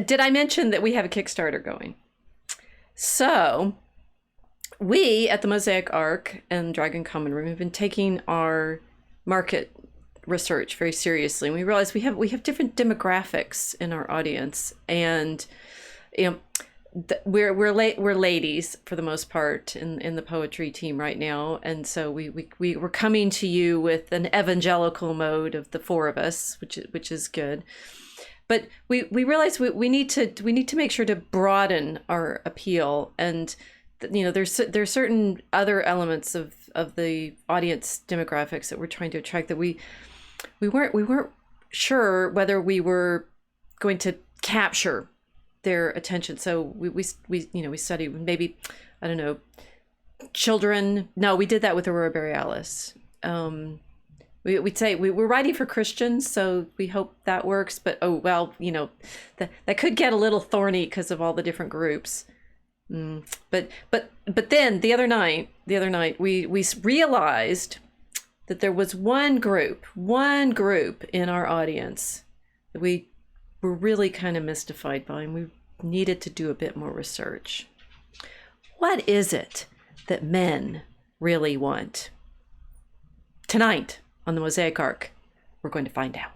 did I mention that we have a Kickstarter going? So we at the Mosaic Arc and Dragon Common Room have been taking our market research very seriously. And we realize we have different demographics in our audience, and we're ladies for the most part in the poetry team right now, and so we're coming to you with an evangelical mode of the four of us, which is good. But we realize we need to make sure to broaden our appeal, and there's certain other elements of the audience demographics that we're trying to attract that we weren't sure whether we were going to capture their attention. So we studied maybe, I don't know, children. No, we did that with Aurora Borealis. We'd say we're writing for Christians, so we hope that works. But that could get a little thorny because of all the different groups. But then the other night we realized that there was one group in our audience that we were really kind of mystified by, and we needed to do a bit more research. What is it that men really want? Tonight on the Mosaic Arc, we're going to find out.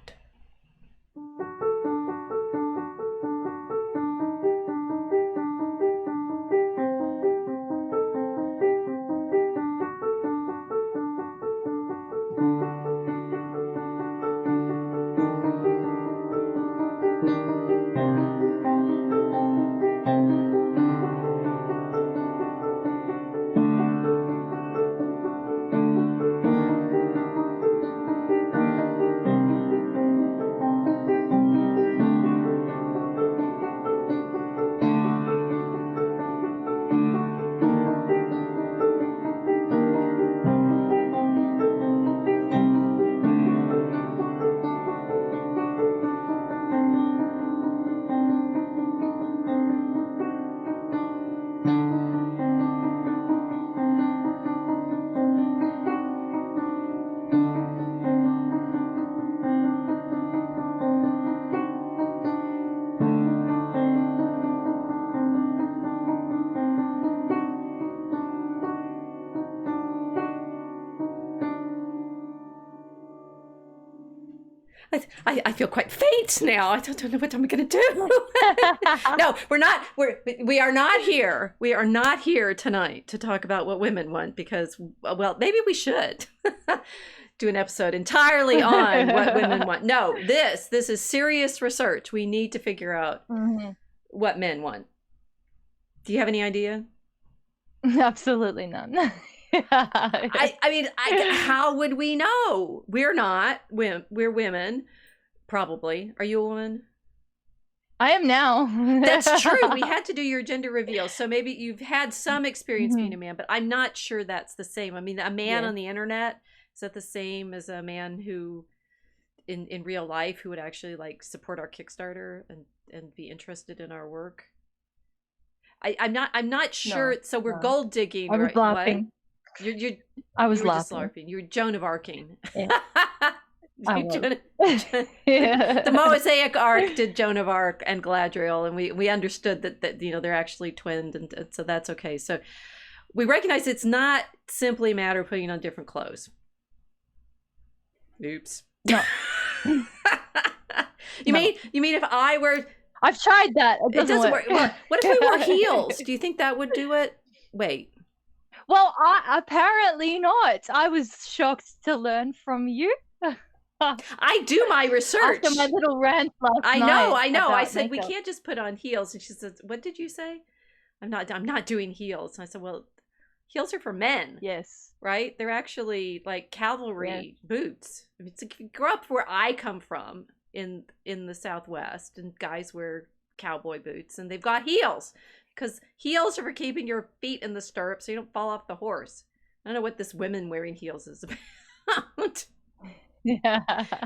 I feel quite faint now. I don't know what I'm going to do. No, we're not. We are not here. We are not here tonight to talk about what women want, because, well, maybe we should do an episode entirely on what women want. No, this is serious research. We need to figure out what men want. Do you have any idea? Absolutely none. I mean, how would we know? We're not. We're women, probably. Are you a woman? I am now. That's true. We had to do your gender reveal, so maybe you've had some experience being a man, but I'm not sure that's the same. I mean, a man on the internet, is that the same as a man who, in real life, who would actually like support our Kickstarter and be interested in our work? I'm not sure. No, so we're gold digging. I was laughing. I was laughing. You're Joan of Arcing. Yeah. The Mosaic Arc did Joan of Arc and Galadriel, and we understood that they're actually twinned, and so that's okay. So we recognize it's not simply a matter of putting on different clothes. Oops. No. You mean if I were? I've tried that. It doesn't work. Well, what if we wore heels? Do you think that would do it? Wait. Well, apparently not. I was shocked to learn from you. I do my research. After my little rant last night. I know. I said makeup. we can't just put on heels, and she says, "What did you say?" I'm not doing heels. And I said, "Well, heels are for men." Yes. Right? They're actually like cavalry boots. I mean, if you grow up where I come from in the Southwest, and guys wear cowboy boots, and they've got heels, because heels are for keeping your feet in the stirrups so you don't fall off the horse. I don't know what this women wearing heels is about. Yeah.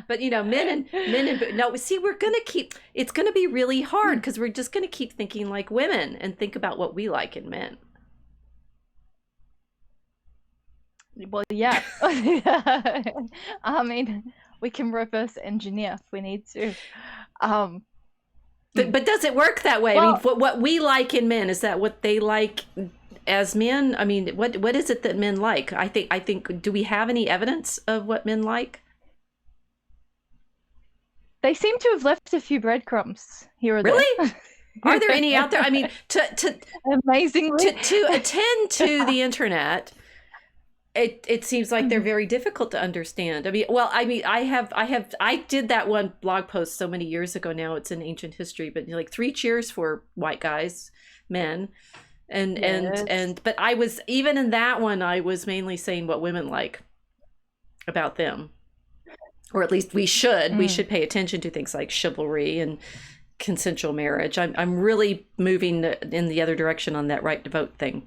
But men and no, see, it's gonna be really hard, because we're just gonna keep thinking like women and think about what we like in men. Well, yeah. I mean, we can reverse engineer if we need to. But does it work that way? Well, I mean, what we like in men, is that what they like as men? I mean, what is it that men like? I think do we have any evidence of what men like? they seem to have left a few breadcrumbs here or Really? there. Are there any out there? I mean, to Amazingly. to attend to the internet, it seems like they're very difficult to understand. I mean, well, I did that one blog post so many years ago now. It's in ancient history, but like 3 cheers for white guys, men. And but I was, even in that one, I was mainly saying what women like about them. Or at least we should pay attention to things like chivalry and consensual marriage. I'm really moving in the other direction on that right to vote thing.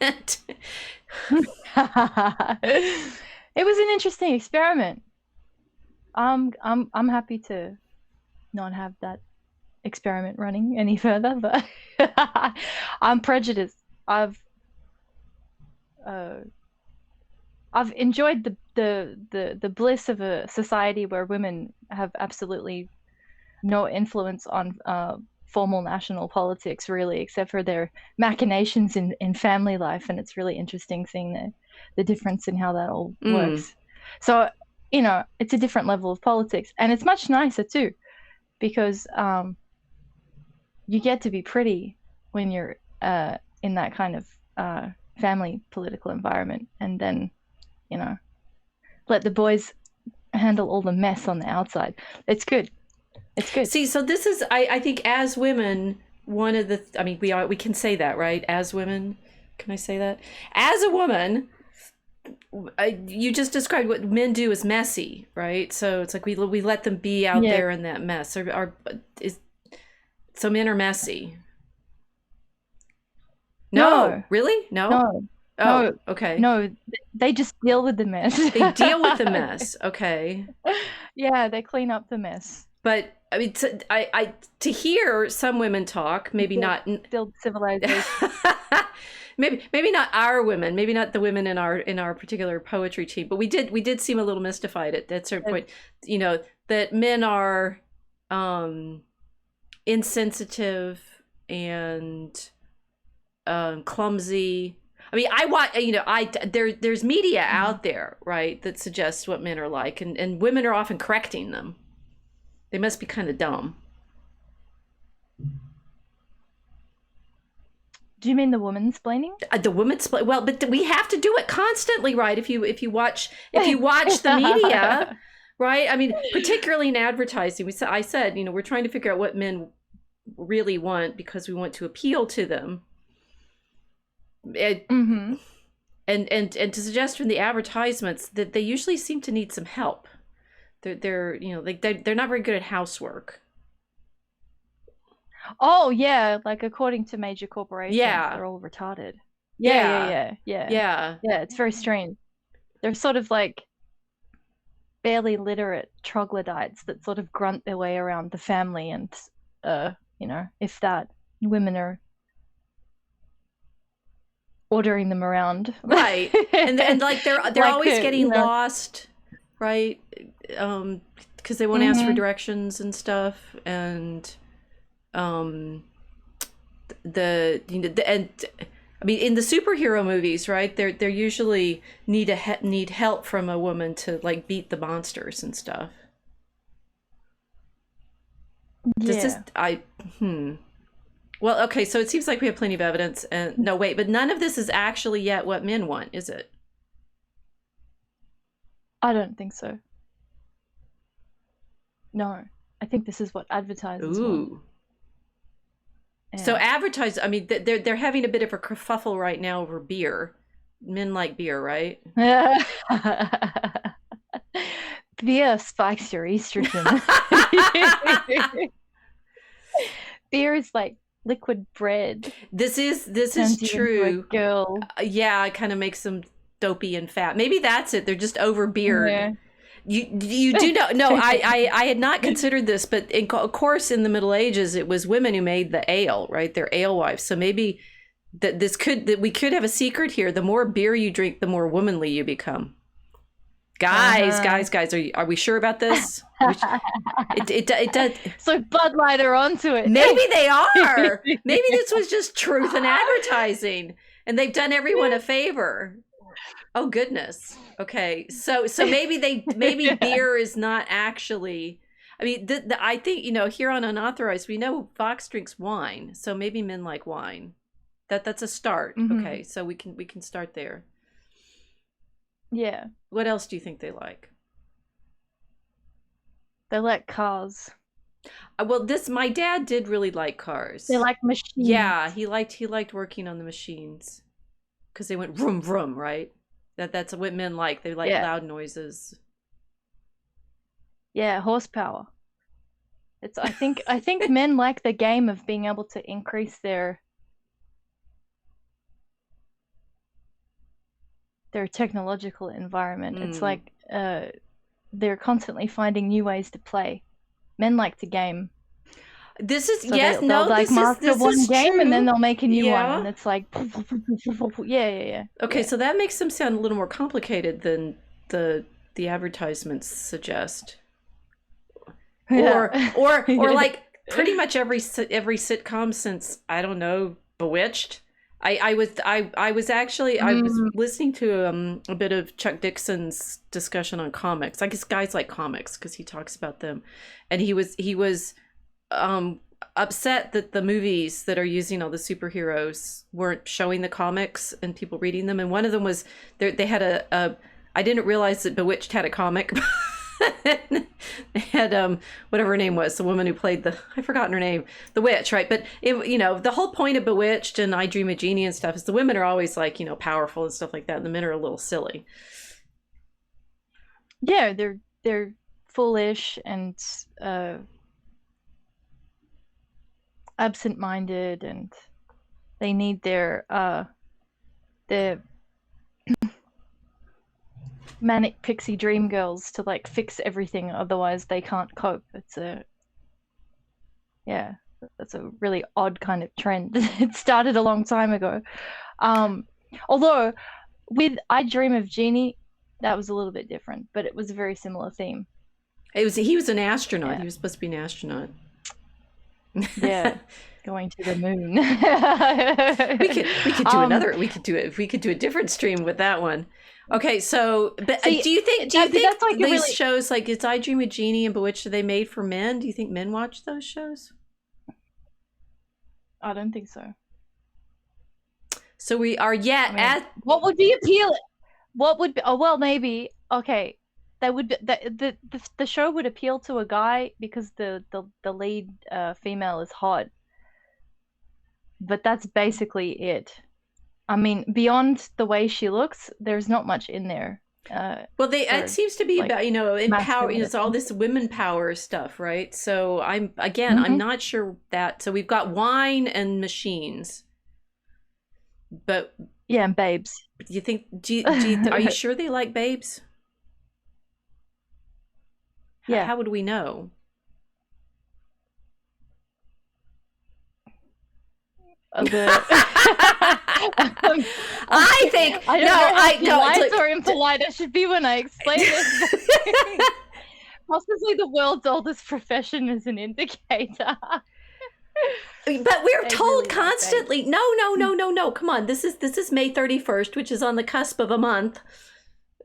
It was an interesting experiment. I'm happy to not have that experiment running any further, but I'm prejudiced. I've enjoyed the bliss of a society where women have absolutely no influence on formal national politics, really, except for their machinations in family life, and it's really interesting seeing the difference in how that all works. So, you know, it's a different level of politics, and it's much nicer too, because you get to be pretty when you're in that kind of family political environment, and then, you know, let the boys handle all the mess on the outside. It's good. It's good. See, so this is, I think, as women, one of the, I mean, we can say that, right? As women, can I say that? As a woman, you just described what men do as messy, right? So it's like we let them be out there in that mess. So men are messy. No. Really? No. Oh, no, okay. No, they just deal with the mess. They deal with the mess. Okay. Yeah, they clean up the mess. But I mean, to hear some women talk, maybe not still civilization. maybe not our women, maybe not the women in our particular poetry team, but we did seem a little mystified at a certain point. You know, that men are insensitive and clumsy. I mean, I want, you know, there's media out there, right, that suggests what men are like, and women are often correcting them. They must be kind of dumb. Do you mean the woman-splaining? The woman-splaining. Well, but we have to do it constantly, right? If you watch the media, right? I mean, particularly in advertising, I said, you know, we're trying to figure out what men really want because we want to appeal to them. And to suggest from the advertisements that they usually seem to need some help. They're you know, like they're not very good at housework. Oh yeah, like according to major corporations, they're all retarded. Yeah. It's very strange. They're sort of like barely literate troglodytes that sort of grunt their way around the family, and you know, if that, women are ordering them around, right? and like they're like always getting lost, right? Because they won't ask for directions and stuff, and and I mean, in the superhero movies, right? They're usually need help from a woman to like beat the monsters and stuff. Well, okay, so it seems like we have plenty of evidence, and no, wait, but none of this is actually yet what men want, is it? I don't think so. No, I think this is what advertisers want. Yeah. So I mean, they're having a bit of a kerfuffle right now over beer. Men like beer, right? Beer spikes your estrogen. Beer is like liquid bread. This is true. Girl. Yeah, it kind of makes them dopey and fat. Maybe that's it. They're just over beer. Yeah. You do know? No, I had not considered this, but of course in the Middle Ages it was women who made the ale, right? They're alewives. So maybe that we could have a secret here. The more beer you drink, the more womanly you become. Guys, are we sure about this? It does. So Bud Light are onto it. Maybe they are. Maybe this was just truth in advertising, and they've done everyone a favor. Oh goodness. Okay, so maybe beer is not actually. I mean, I think, here on Unauthorized, we know Fox drinks wine, so maybe men like wine. That's a start. Mm-hmm. Okay, so we can start there. Yeah. What else do you think they like? They like cars. Well, my dad did really like cars. They like machines. Yeah, he liked working on the machines because they went vroom vroom, right? That's what men like. They like loud noises. Yeah, horsepower. I think men like the game of being able to increase their technological environment. It's like they're constantly finding new ways to play. Men like to game. This is so they'll master one game true. And then they'll make a new one, and it's like yeah. Okay, so that makes them sound a little more complicated than the advertisements suggest. Or like pretty much every sitcom since, I don't know, Bewitched. I was listening to a bit of Chuck Dixon's discussion on comics. I guess guys like comics because he talks about them, and he was upset that the movies that are using all the superheroes weren't showing the comics and people reading them. And one of them was they had a I didn't realize that Bewitched had a comic. They had whatever her name was, the woman who played I've forgotten her name, the witch, right? But the whole point of Bewitched and I Dream of Jeannie and stuff is the women are always like, powerful and stuff like that, and the men are a little silly. Yeah, they're foolish and absent-minded, and they need their manic pixie dream girls to like fix everything, otherwise they can't cope. That's a really odd kind of trend. It started a long time ago. Although with I Dream of Jeannie, that was a little bit different, but it was a very similar theme. He was an astronaut. He was supposed to be an astronaut. Yeah. Going to the moon. We could do a different stream with that one. Okay, so but do you think that's like these shows like it's I Dream of Jeannie and Bewitched, are they made for men? Do you think men watch those shows? I don't think so. So we are what would be appealing? What would be, maybe okay. That would the show would appeal to a guy because the lead female is hot. But that's basically it. I mean, beyond the way she looks, there's not much in there. It seems to be like, about empower. It's all this women power stuff, right? So I'm not sure that. So we've got wine and machines, but and babes. Do you think? Are you sure they like babes? Yeah. How would we know? I think I don't know how polite or impolite I should be when I explain this. Possibly the world's oldest profession is an indicator. But we're told constantly, no. Come on, this is May 31st, which is on the cusp of a month,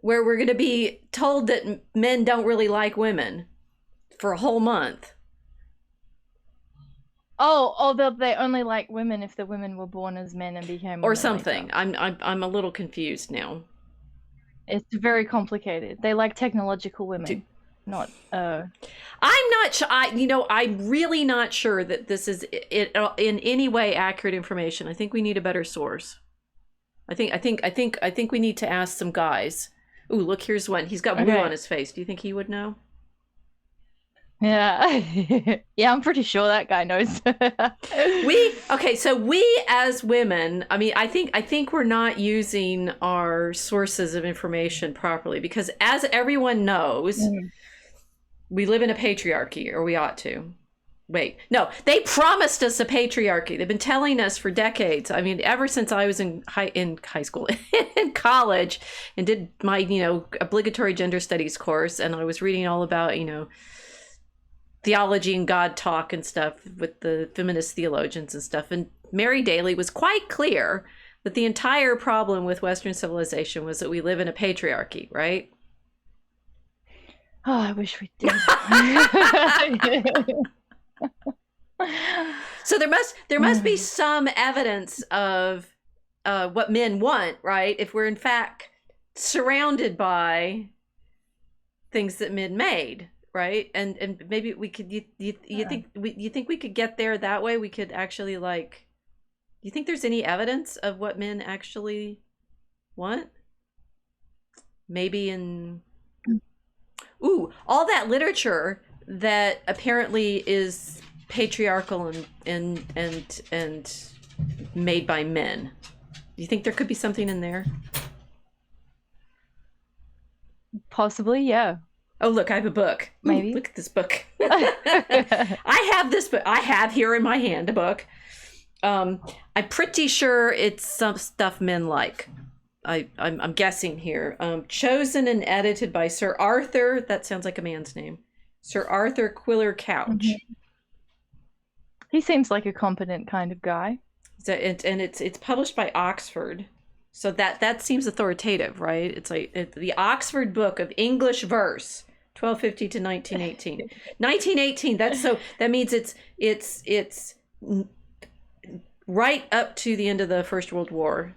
where we're going to be told that men don't really like women for a whole month. They only like women if the women were born as men and became or something. I'm a little confused now. It's very complicated. They like technological women, not. I'm not sure. I'm really not sure that this is in any way accurate information. I think we need a better source. I think we need to ask some guys. Ooh, look, here's one. He's got blue on his face. Do you think he would know? Yeah. Yeah, I'm pretty sure that guy knows. So we as women, I mean, I think we're not using our sources of information properly, because as everyone knows, we live in a patriarchy, or we ought to. Wait, no, they promised us a patriarchy. They've been telling us for decades. I mean, ever since I was in high school, in college, and did my, obligatory gender studies course, and I was reading all about, theology and God talk and stuff with the feminist theologians and stuff. And Mary Daly was quite clear that the entire problem with Western civilization was that we live in a patriarchy, right? Oh, I wish we did. So there must be some evidence of what men want, right? If we're in fact surrounded by things that men made, right? And maybe we could. You think we could get there that way? We could actually like. Do you think there's any evidence of what men actually want? Maybe in. Ooh, all that literature that apparently is patriarchal and made by men. Do you think there could be something in there? Possibly, yeah. Oh, look, I have a book. Maybe. Ooh, look at this book. I have this book. I have here in my hand a book. I'm pretty sure it's some stuff men like. I'm guessing here. Chosen and edited by Sir Arthur. That sounds like a man's name. Sir Arthur Quiller Couch. Mm-hmm. He seems like a competent kind of guy. And it's published by Oxford, so that seems authoritative, right? It's like the Oxford Book of English Verse, 1250 to 1918. 1918. That means it's right up to the end of the First World War.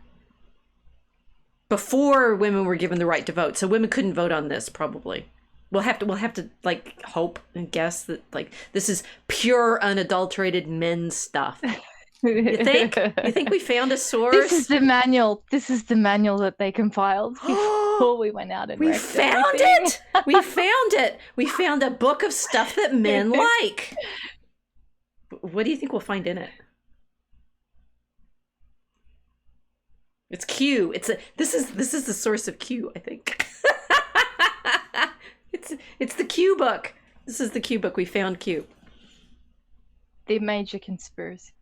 Before women were given the right to vote, so women couldn't vote on this. Probably, we'll have to like hope and guess that like this is pure unadulterated men's stuff. You think we found a source? This is the manual that they compiled before we went out and we found it. We found it. We found a book of stuff that men like. What do you think we'll find in it? It's Q. This is the source of Q, I think. It's the Q book. This is the Q book. We found Q. The major conspiracy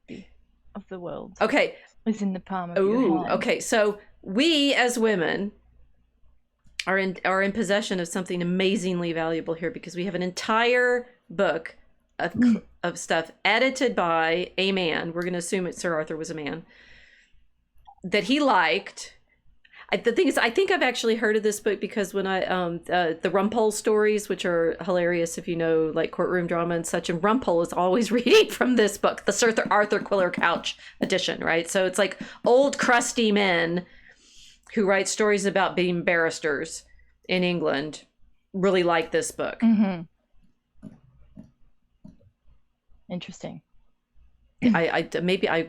of the world. Okay. Is in the palm of your hand. Okay. So we as women are in possession of something amazingly valuable here because we have an entire book of stuff edited by a man. We're going to assume Sir Arthur was a man. That he liked. The thing is, I think I've actually heard of this book because when I the Rumpole stories, which are hilarious if you know like courtroom drama and such, and Rumpole is always reading from this book, the Sir Arthur Quiller Couch edition, right? So it's like old crusty men who write stories about being barristers in England really like this book. Mm-hmm. Interesting. I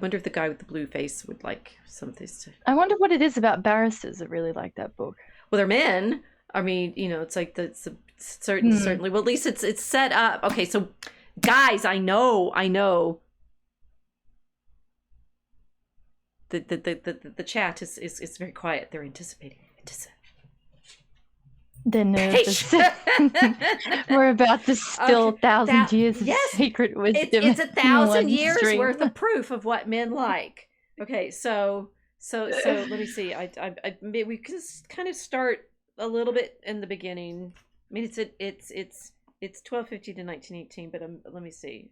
wonder if the guy with the blue face would like some of this. I wonder what it is about barristers that really like that book. Well, they're men. I mean, it's like certainly. Well, at least it's set up. Okay, so guys, I know. The chat is very quiet. They're anticipating. They're nervous. We're about to spill 1,000 years of secret wisdom. It's 1,000 years worth of proof of what men like. Okay, so let me see. We could just kind of start a little bit in the beginning. I mean, it's 1250 to 1918, but let me see.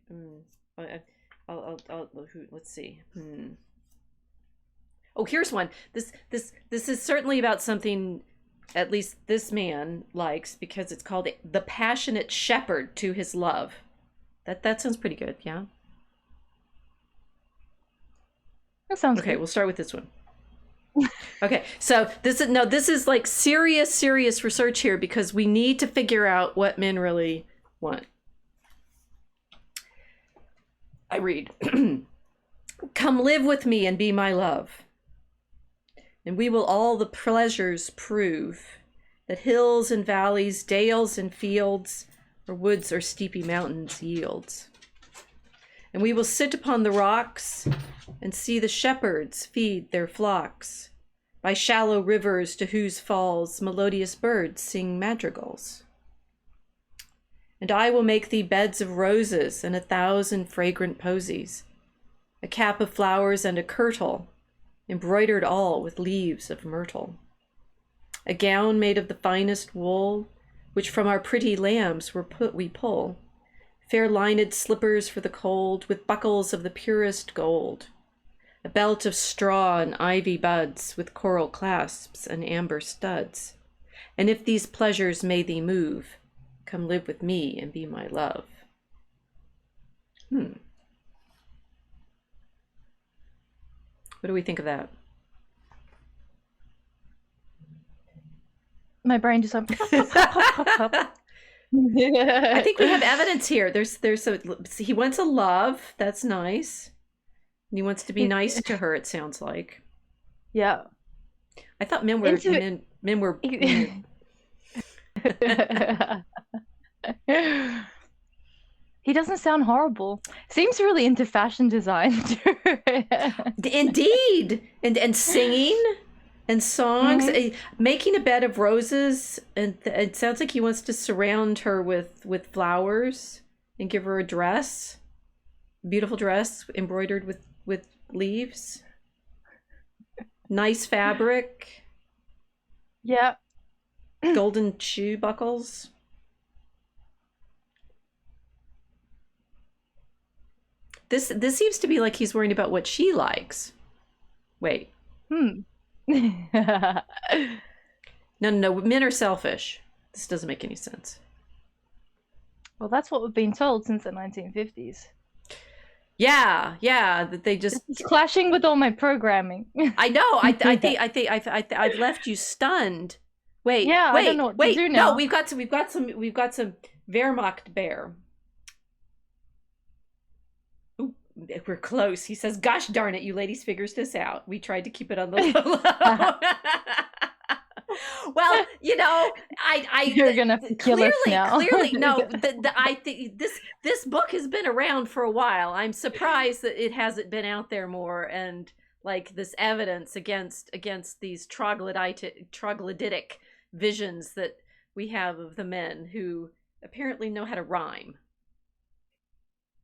Let's see. Oh, here's one. This is certainly about something. At least this man likes because it's called The Passionate Shepherd to His Love. That sounds pretty good, yeah? That sounds okay, good. We'll start with this one. Okay, so this is like serious research here because we need to figure out what men really want. I read. Come live with me and be my love. And we will all the pleasures prove that hills and valleys, dales and fields, or woods or steepy mountains yields. And we will sit upon the rocks and see the shepherds feed their flocks by shallow rivers to whose falls melodious birds sing madrigals. And I will make thee beds of roses and 1,000 fragrant posies, a cap of flowers and a kirtle, embroidered all with leaves of myrtle, a gown made of the finest wool, which from our pretty lambs we pull, fair lined slippers for the cold, with buckles of the purest gold, a belt of straw and ivy buds, with coral clasps and amber studs. And if these pleasures may thee move, come live with me and be my love. What do we think of that? My brain just went. I think we have evidence here. He wants a love. That's nice. And he wants to be nice to her, it sounds like. Yeah. I thought men were men were He doesn't sound horrible. Seems really into fashion design too. Indeed. And singing and songs, making a bed of roses, and it sounds like he wants to surround her with flowers and give her a dress, beautiful dress embroidered with leaves, nice fabric, yeah, golden shoe buckles. This seems to be like he's worrying about what she likes. Wait. No, men are selfish. This doesn't make any sense. Well, that's what we've been told since the 1950s. Yeah, that they just. It's clashing with all my programming. I know. I think I've left you stunned. Wait. Yeah, I don't know what to do now. No, we've got some Wehrmacht bear. Ooh, we're close. He says, "Gosh darn it, you ladies figures this out. We tried to keep it on the low." Well, You're gonna kill us now. Clearly, no. I think this book has been around for a while. I'm surprised that it hasn't been out there more, and like this evidence against these troglodytic visions that we have of the men who apparently know how to rhyme.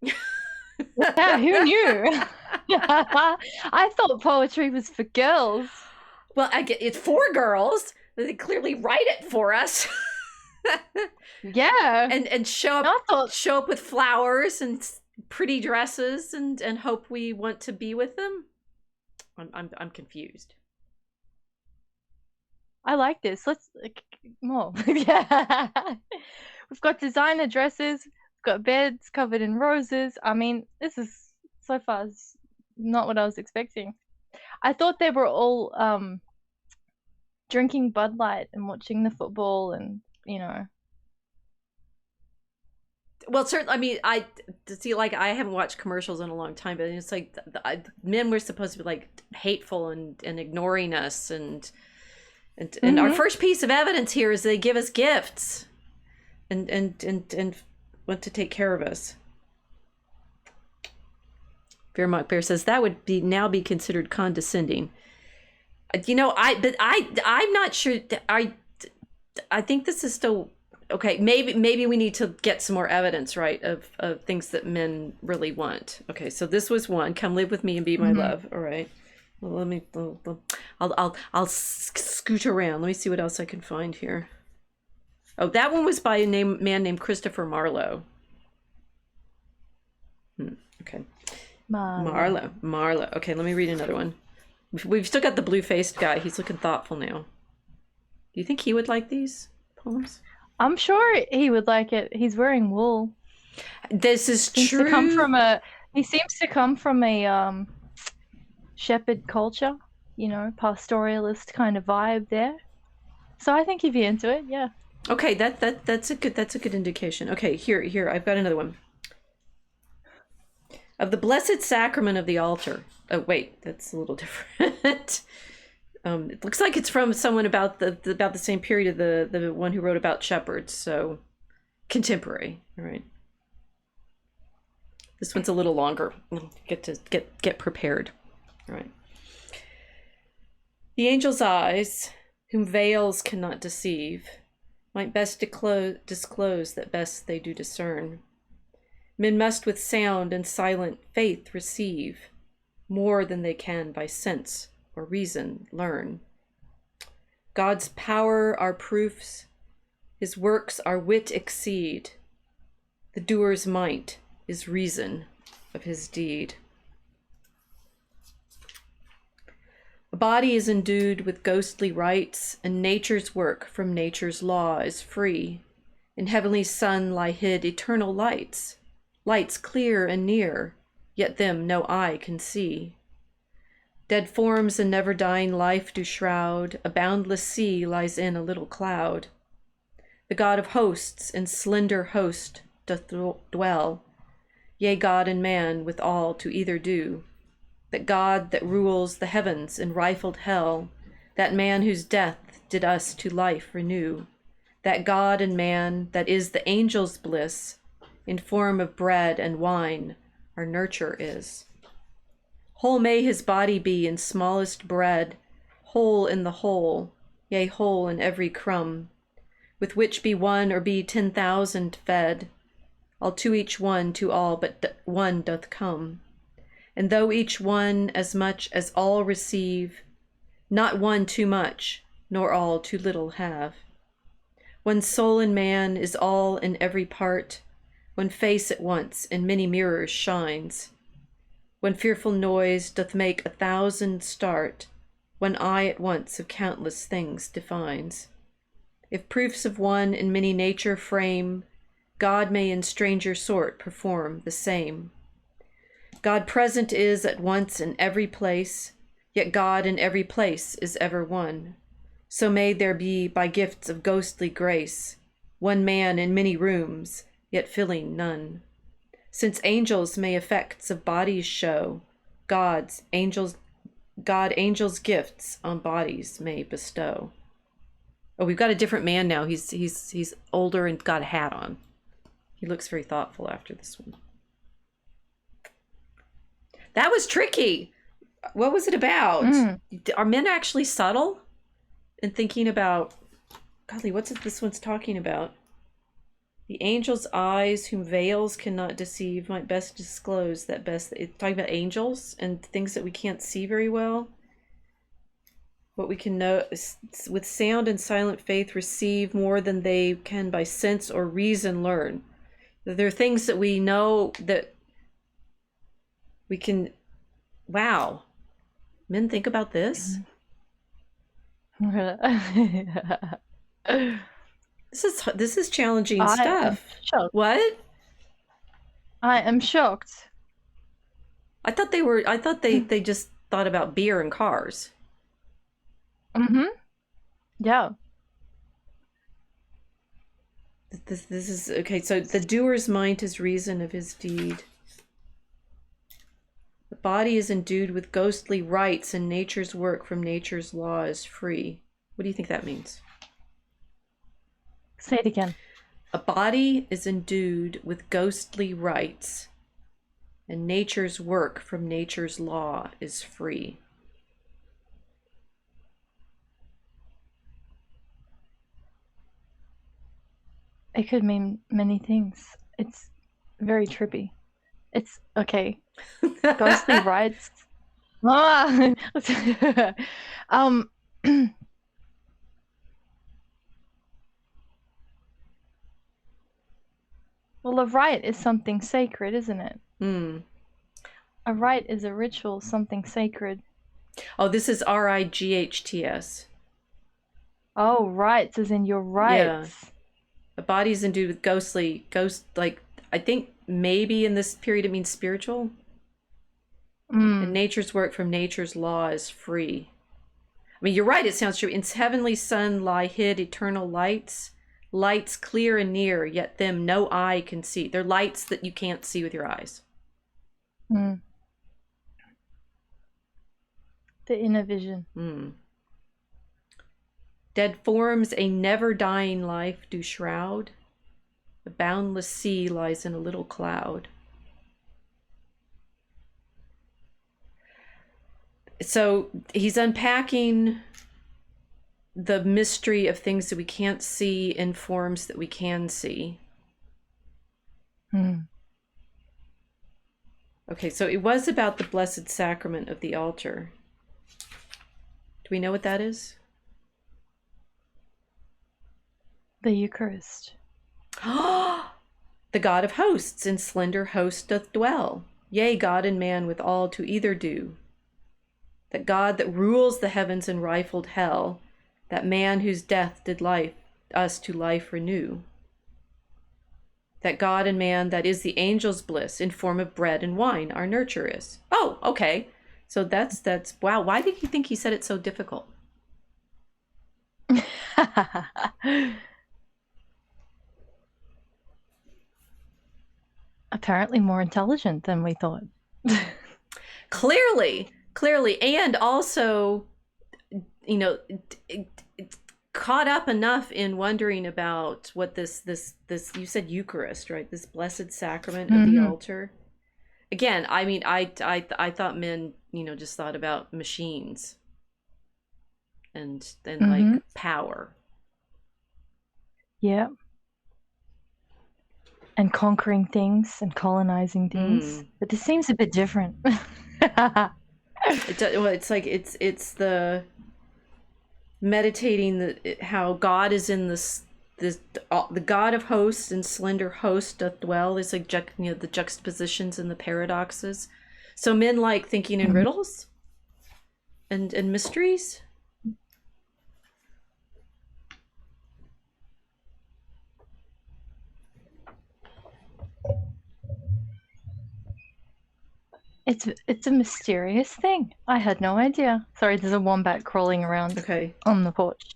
Yeah, who knew? I thought poetry was for girls. Well, it's for girls. They clearly write it for us. Yeah, and show up with flowers and pretty dresses and hope we want to be with them. I'm confused. I like this. Let's more. Yeah, we've got designer dresses. We've got beds covered in roses. I mean, this is so far not what I was expecting. I thought they were all drinking Bud Light and watching the football, and Well, certainly. I mean, I haven't watched commercials in a long time, but it's like men were supposed to be like hateful and ignoring us, and our first piece of evidence here is they give us gifts, and want to take care of us. Fairmont Bear says that would now be considered condescending. I'm not sure. I think this is still okay. Maybe we need to get some more evidence, right, of things that men really want. Okay, so this was one. Come live with me and be my love. All right. Well, let me. I'll scoot around. Let me see what else I can find here. Oh, that one was by a man named Christopher Marlowe. Okay. Marlowe. Okay, let me read another one. We've still got the blue-faced guy. He's looking thoughtful now. Do you think he would like these poems? I'm sure he would like it. He's wearing wool. This is true. He seems to come from a shepherd culture, pastoralist kind of vibe there. So I think he'd be into it. Yeah. Okay, that's a good indication. Okay, here I've got another one. Of the Blessed Sacrament of the Altar. Oh wait, that's a little different. It looks like it's from someone about the same period of the one who wrote about shepherds, so contemporary. All right. This one's a little longer. Get prepared. All right. The angel's eyes, whom veils cannot deceive, might best disclose that best they do discern. Men must with sound and silent faith receive more than they can by sense or reason learn. God's power our proofs, his works our wit exceed. The doer's might is reason of his deed. A body is endued with ghostly rights, and nature's work from nature's law is free. In heavenly sun lie hid eternal lights, lights clear and near, yet them no eye can see. Dead forms and never dying life do shroud, a boundless sea lies in a little cloud. The God of hosts in slender host doth dwell, yea, God and man with all to either do. That God that rules the heavens in rifled hell, that man whose death did us to life renew, that God and man that is the angel's bliss, in form of bread and wine our nurture is. Whole may his body be in smallest bread, whole in the whole, yea, whole in every crumb, with which be one or be 10,000 fed, all to each one to all but one doth come. And though each one as much as all receive, not one too much, nor all too little have. One soul in man is all in every part, one face at once in many mirrors shines. One fearful noise doth make 1,000 start, one eye at once of countless things defines. If proofs of one in many nature frame, God may in stranger sort perform the same. God present is at once in every place, yet God in every place is ever one. So may there be by gifts of ghostly grace, one man in many rooms, yet filling none. Since angels may effects of bodies show, God angels gifts on bodies may bestow. Oh, we've got a different man now. He's older and got a hat on. He looks very thoughtful after this one. That was tricky. What was it about? Are men actually subtle in thinking about, golly, what's it this one's talking about? The angel's eyes whom veils cannot deceive might best disclose that best. It's talking about angels and things that we can't see very well. What we can know with sound and silent faith receive more than they can by sense or reason learn. There are things that we know that we can, wow. Men think about this? This is challenging stuff. What? I am shocked. I thought they just thought about beer and cars. Yeah. This is okay. So the doer's mind is reason of his deed. The body is endued with ghostly rights, and nature's work from nature's law is free. What do you think that means? Say it again. A body is endued with ghostly rights, and nature's work from nature's law is free. It could mean many things. It's very trippy. It's okay. Ghostly rights. Well, a rite is something sacred, isn't it? A rite is a ritual, something sacred. Oh, this is RIGHTS. Oh, rights, as in your rights. Yeah. A body's endued with like, I think maybe in this period it means spiritual. And nature's work from nature's law is free. I mean, you're right, it sounds true. In heavenly sun lie hid eternal lights, lights clear and near, yet them no eye can see. They're lights that you can't see with your eyes. The inner vision. Dead forms a never dying life do shroud. The boundless sea lies in a little cloud. So he's unpacking the mystery of things that we can't see in forms that we can see. Okay, so it was about the Blessed Sacrament of the altar. Do we know what that is? The Eucharist. The God of hosts in slender host doth dwell. Yea, God and man with all to either do. That God that rules the heavens and rifled hell, that man whose death did life us to life renew. That God and man that is the angel's bliss in form of bread and wine our nurture is. Oh, okay. So that's wow. Why did you think he said it so difficult? Apparently more intelligent than we thought. Clearly, and also, you know, caught up enough in wondering about what this you said Eucharist, right? This Blessed Sacrament of the altar. Again, I mean, I thought men, you know, just thought about machines and like power. Yeah. And conquering things and colonizing things. But this seems a bit different. It's like it's the meditating how God is in this the God of hosts and slender host doth dwell. Is like the juxtapositions and the paradoxes. So men like thinking in riddles and mysteries. It's a mysterious thing. I had no idea. Sorry, there's a wombat crawling around on the porch.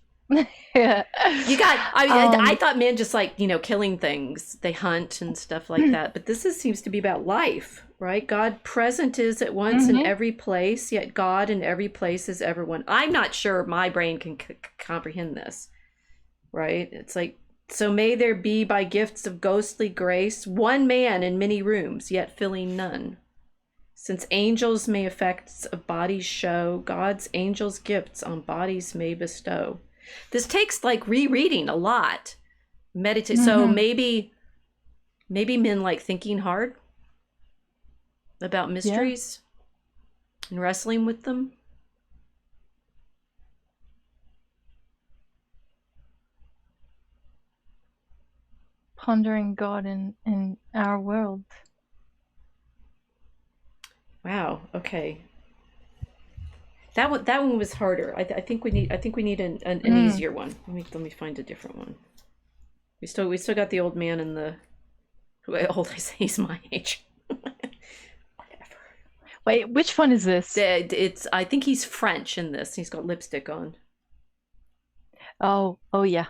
Yeah. You got, I thought men just like, you know, killing things. They hunt and stuff like that. But this seems to be about life, right? God present is at once in every place, yet God in every place is everyone. I'm not sure my brain can comprehend this, right? It's like, so may there be by gifts of ghostly grace, one man in many rooms, yet filling none. Since angels may effects of bodies show, God's angels gifts on bodies may bestow. This takes like rereading a lot. Meditate. So maybe men like thinking hard about mysteries and wrestling with them. Pondering God in our world. Wow. Okay. That one was harder. I think we need an easier one. Let me find a different one. We still got the old man and the old. I say he's my age. Whatever. Wait, which one is this? I think he's French in this. He's got lipstick on. Oh yeah.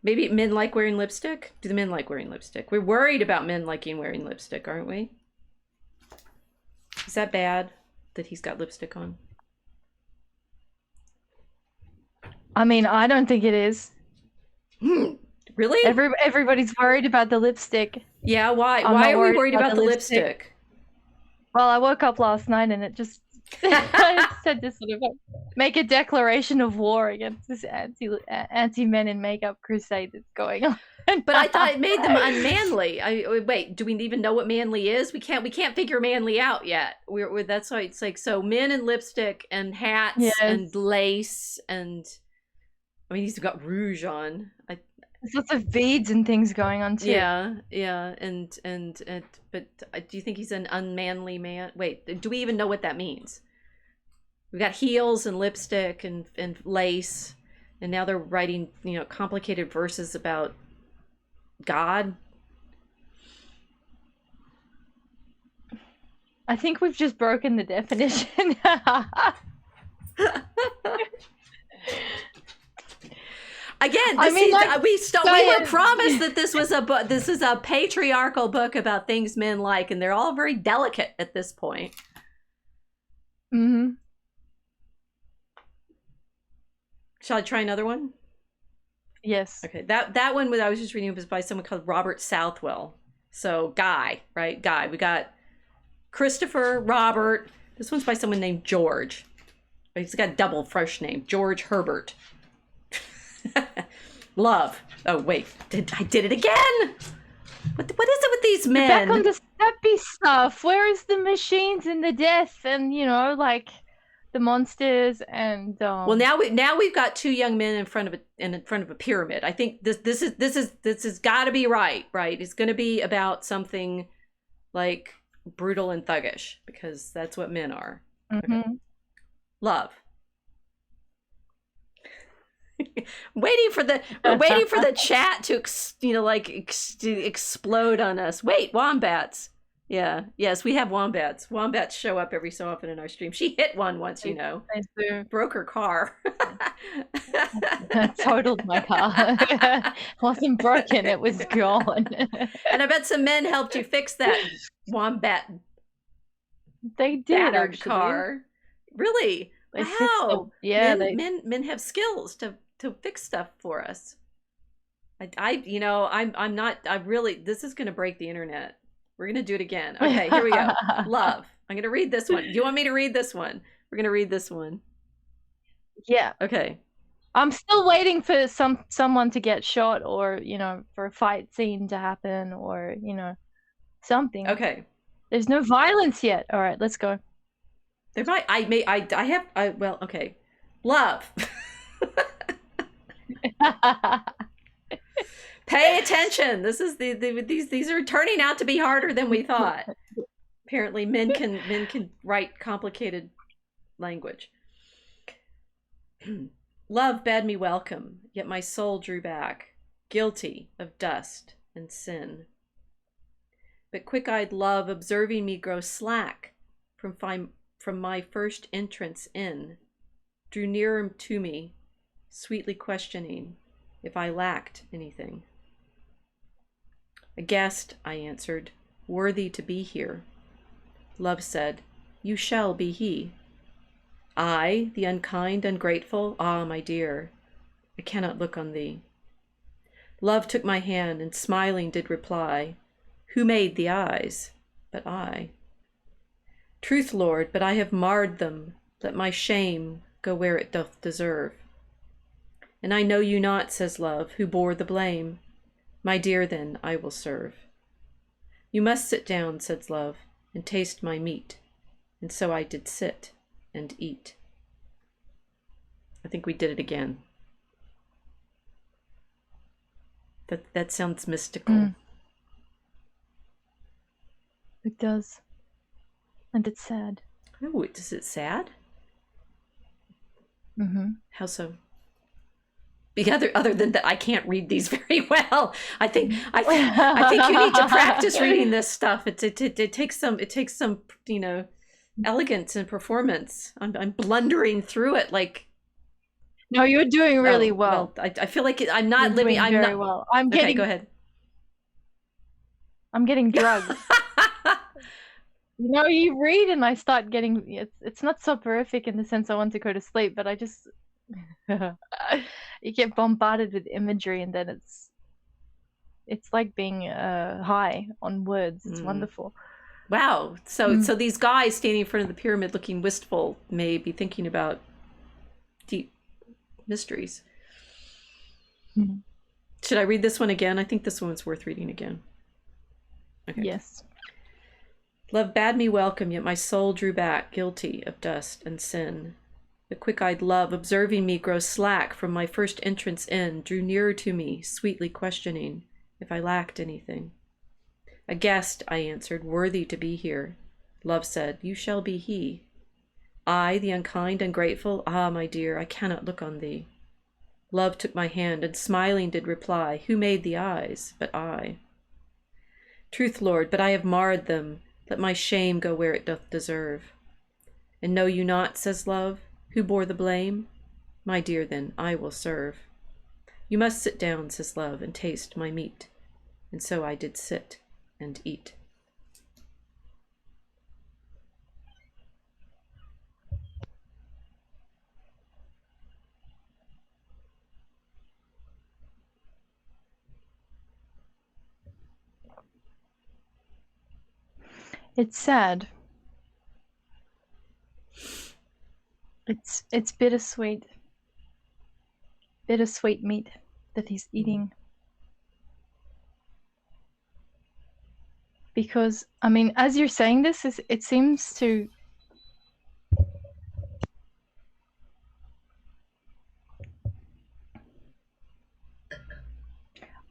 Maybe men like wearing lipstick. Do the men like wearing lipstick? We're worried about men liking wearing lipstick, aren't we? Is that bad that he's got lipstick on? I mean, I don't think it is. Really? Everybody's worried about the lipstick. Yeah, why? Why are we worried about the lipstick? Well, I woke up last night and it just it said to sort of make a declaration of war against this anti men in makeup crusade that's going on. But I thought it made them unmanly. Wait, do we even know what manly is? We can't figure manly out yet. That's why it's like, so men in lipstick and hats and lace and, I mean, he's got rouge on. There's lots of beads and things going on too. Yeah, and but do you think he's an unmanly man? Wait, do we even know what that means? We've got heels and lipstick and lace, and now they're writing, you know, complicated verses about God. I think we've just broken the definition. Again, we were promised that this was a book. This is a patriarchal book about things men like, and they're all very delicate at this point. Shall I try another one? Yes. Okay. That one I was just reading was by someone called Robert Southwell. So Guy, right? Guy. We got Christopher, Robert. This one's by someone named George. He's got a double first name, George Herbert. Love. Oh wait, I did it again. What is it with these We're back on men? the happy stuff. Where is the machines and the death and like the monsters and Well, now we've got two young men in front of a pyramid. I think this has got to be right. It's going to be about something like brutal and thuggish, because that's what men are. Okay. Love. We're waiting for the chat to explode on us. Wait, wombats. Yeah, yes, we have wombats. Wombats show up every so often in our stream. She hit one once, I do. broke her car. Totaled my car. It wasn't broken, it was gone. And I bet some men helped you fix that wombat They did battered actually. car. Really? They Wow. Yeah, men have skills to fix stuff for us. I'm not. I really. This is going to break the internet. We're going to do it again. Okay, here we go. Love. I'm going to read this one. Do you want me to read this one? We're going to read this one. Yeah. Okay. I'm still waiting for someone to get shot, or for a fight scene to happen, or something. Okay. There's no violence yet. All right, let's go. There might. Well, okay. Love. Pay attention. This is these are turning out to be harder than we thought. Apparently, men can write complicated language. Love bade me welcome, yet my soul drew back, guilty of dust and sin. But quick-eyed love, observing me grow slack from my first entrance in, drew nearer to me, sweetly questioning if I lacked anything. A guest, I answered, worthy to be here. Love said, you shall be he. I, the unkind, ungrateful, ah, my dear, I cannot look on thee. Love took my hand and smiling did reply, who made the eyes but I? Truth, Lord, but I have marred them, let my shame go where it doth deserve. And I know you not, says Love, who bore the blame. My dear, then, I will serve. You must sit down, says Love, and taste my meat. And so I did sit and eat. I think we did it again. That sounds mystical. It does. And it's sad. Oh, is it sad? How so? Other than that, I can't read these very well. I think you need to practice reading this stuff. It takes some elegance and performance. I'm blundering through it like. No, you're doing really well. I feel like I'm not living. I'm very well. Okay, go ahead. I'm getting drugged. You read and I start getting. It's not soporific in the sense I want to go to sleep, but I just. You get bombarded with imagery, and then it's like being high on words. It's wonderful. Wow. So these guys standing in front of the pyramid looking wistful may be thinking about deep mysteries. Should I read this one again? I think this one's worth reading again. Okay. Yes. Love bade me welcome, yet my soul drew back, guilty of dust and sin. The quick-eyed love, observing me grow slack from my first entrance in, drew nearer to me, sweetly questioning if I lacked anything. A guest, I answered, worthy to be here. Love said, you shall be he. I, the unkind, ungrateful, ah, my dear, I cannot look on thee. Love took my hand, and smiling did reply, who made the eyes but I? Truth, Lord, but I have marred them, let my shame go where it doth deserve. And know you not, says Love, who bore the blame? My dear, then, I will serve. You must sit down, says Love, and taste my meat. And so I did sit and eat. It's sad. It's bittersweet. Bittersweet meat. that he's eating. Because, I mean, as you're saying this, it seems to...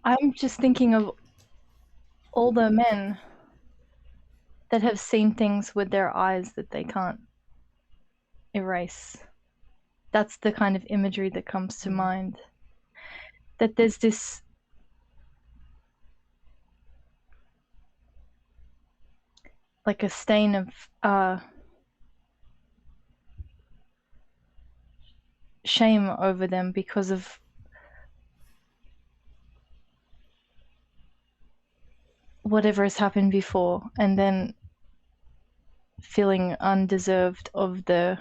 I'm just thinking of all the men that have seen things with their eyes that they can't erase. That's the kind of imagery that comes to mind. That there's this like a stain of shame over them because of whatever has happened before, and then feeling undeserved of the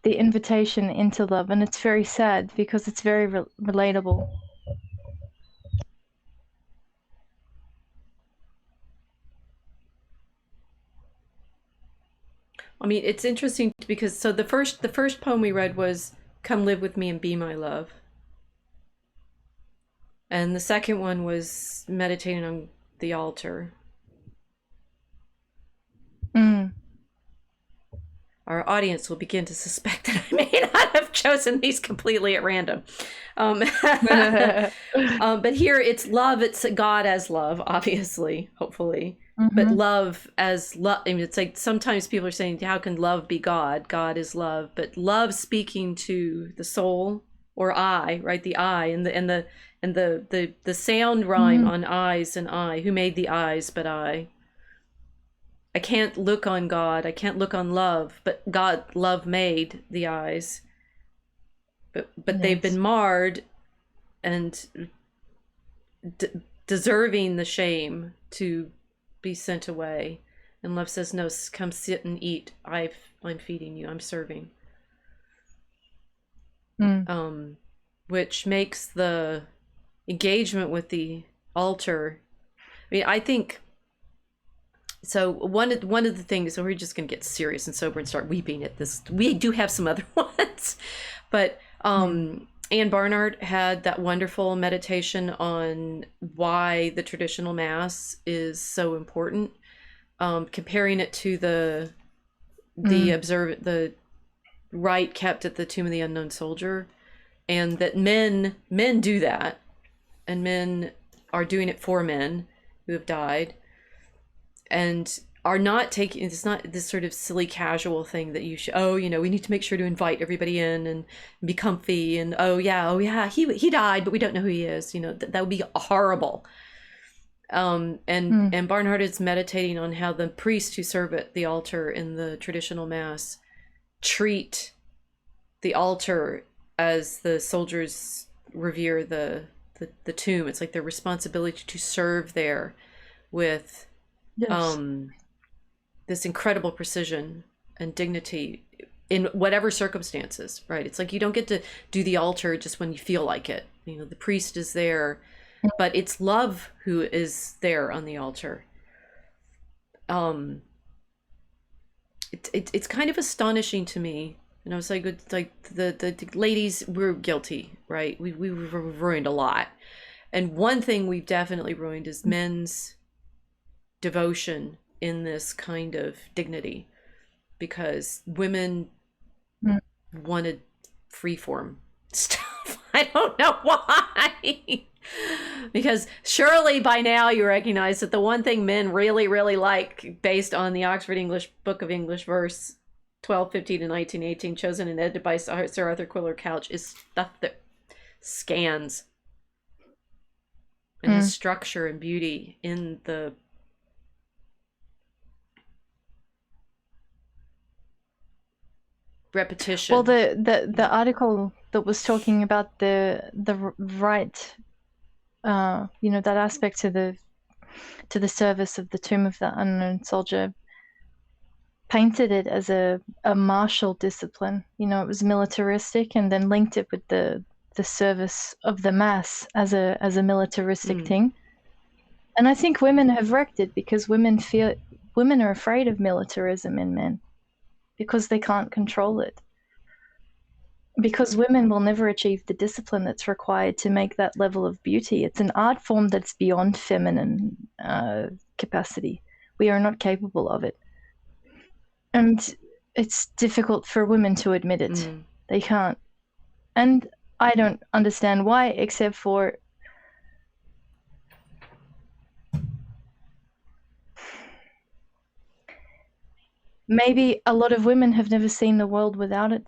invitation into love. And it's very sad because it's very relatable. I mean, it's interesting because so the first poem we read was "Come Live with Me and Be My Love," and the second one was meditating on the altar. Our audience will begin to suspect that I may not have chosen these completely at random. But here it's love, it's God as love, obviously, hopefully. But love as love. I mean, it's like sometimes people are saying, how can love be God? God is love. But love speaking to the soul or I, right? The I and the sound rhyme on eyes and I. Who made the eyes but I? I can't look on God. I can't look on love, but God, love made the eyes. But yes. They've been marred and deserving the shame to be sent away. And love says, no, come sit and eat. I'm feeding you. I'm serving. Which makes the engagement with the altar. I mean, I think. So one of the things, so we're just going to get serious and sober and start weeping at this. We do have some other ones, but Anne Barnard had that wonderful meditation on why the traditional mass is so important, comparing it to the rite kept at the tomb of the unknown soldier, and that men do that, and men are doing it for men who have died. And are not taking, it's not this sort of silly casual thing that you should, we need to make sure to invite everybody in and be comfy and oh yeah he died but we don't know who he is, that would be horrible. And Barnhart is meditating on how the priests who serve at the altar in the traditional mass treat the altar as the soldiers revere the tomb. It's like their responsibility to serve there with this incredible precision and dignity in whatever circumstances, right? It's like you don't get to do the altar just when you feel like it. The priest is there, but it's love who is there on the altar. It's kind of astonishing to me. And I was like, the ladies, we're guilty, right? We've ruined a lot. And one thing we've definitely ruined is men's devotion in this kind of dignity, because women wanted freeform stuff. I don't know why. Because surely by now you recognize that the one thing men really, really like, based on the Oxford English Book of English Verse 1250 to 1918, chosen and edited by Sir Arthur Quiller Couch, is stuff that scans and has structure and beauty in the repetition. Well, the article that was talking about the right, that aspect to the service of the tomb of the unknown soldier, painted it as a martial discipline. It was militaristic, and then linked it with the service of the mass as a militaristic thing. And I think women have wrecked it, because women women are afraid of militarism in men because they can't control it. Because women will never achieve the discipline that's required to make that level of beauty. It's an art form that's beyond feminine capacity. We are not capable of it. And it's difficult for women to admit it. They can't. And I don't understand why, except for maybe a lot of women have never seen the world without it,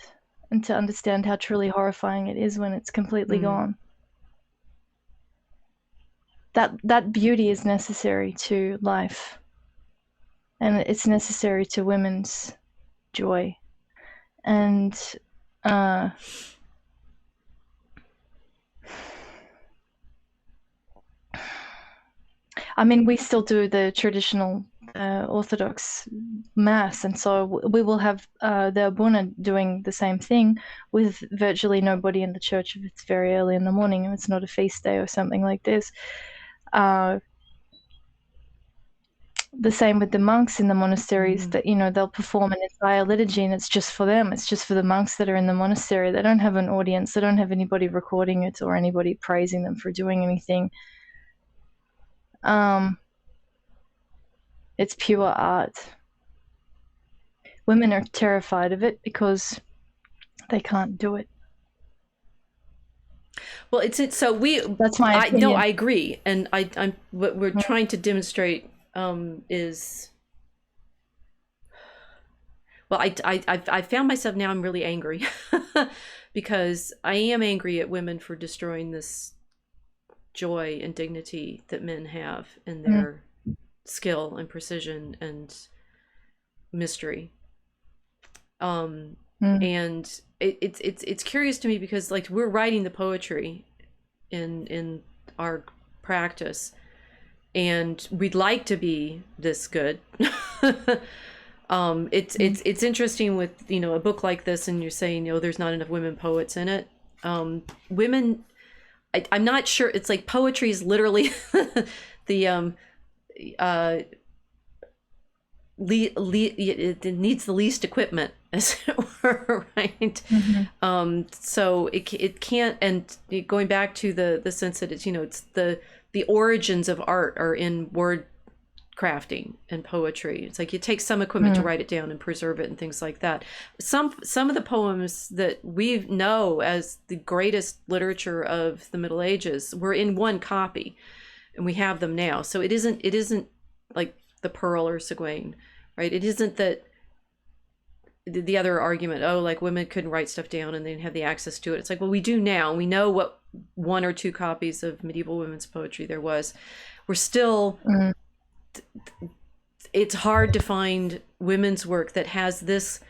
and to understand how truly horrifying it is when it's completely gone. That beauty is necessary to life, and it's necessary to women's joy. And I mean, we still do the traditional Orthodox Mass, and so we will have the Abuna doing the same thing with virtually nobody in the church if it's very early in the morning and it's not a feast day or something like this. The same with the monks in the monasteries, that, you know, they'll perform an entire liturgy and it's just for them. It's just for the monks that are in the monastery. They don't have an audience. They don't have anybody recording it or anybody praising them for doing anything. It's pure art. Women are terrified of it because they can't do it. Well, so that's my opinion. No, I agree. And I'm what we're trying to demonstrate is, well, I found myself now, I'm really angry because I am angry at women for destroying this joy and dignity that men have in their skill and precision and mystery. And it's curious to me because, like, we're writing the poetry in our practice, and we'd like to be this good. It's interesting with, you know, a book like this, and you're saying, you know, there's not enough women poets in it. Women, I'm not sure. It's like poetry is literally the it needs the least equipment, as it were, right? So it can't. And going back to the sense that it's, you know, it's the origins of art are in word crafting and poetry. It's like you take some equipment to write it down and preserve it and things like that. Some of the poems that we know as the greatest literature of the Middle Ages were in one copy, and we have them now. So it isn't like the Pearl or Seguin, right? It isn't that the other argument, oh, like women couldn't write stuff down and they didn't have the access to it. It's like, well, we do now. We know what one or two copies of medieval women's poetry there was. We're still, it's hard to find women's work that has this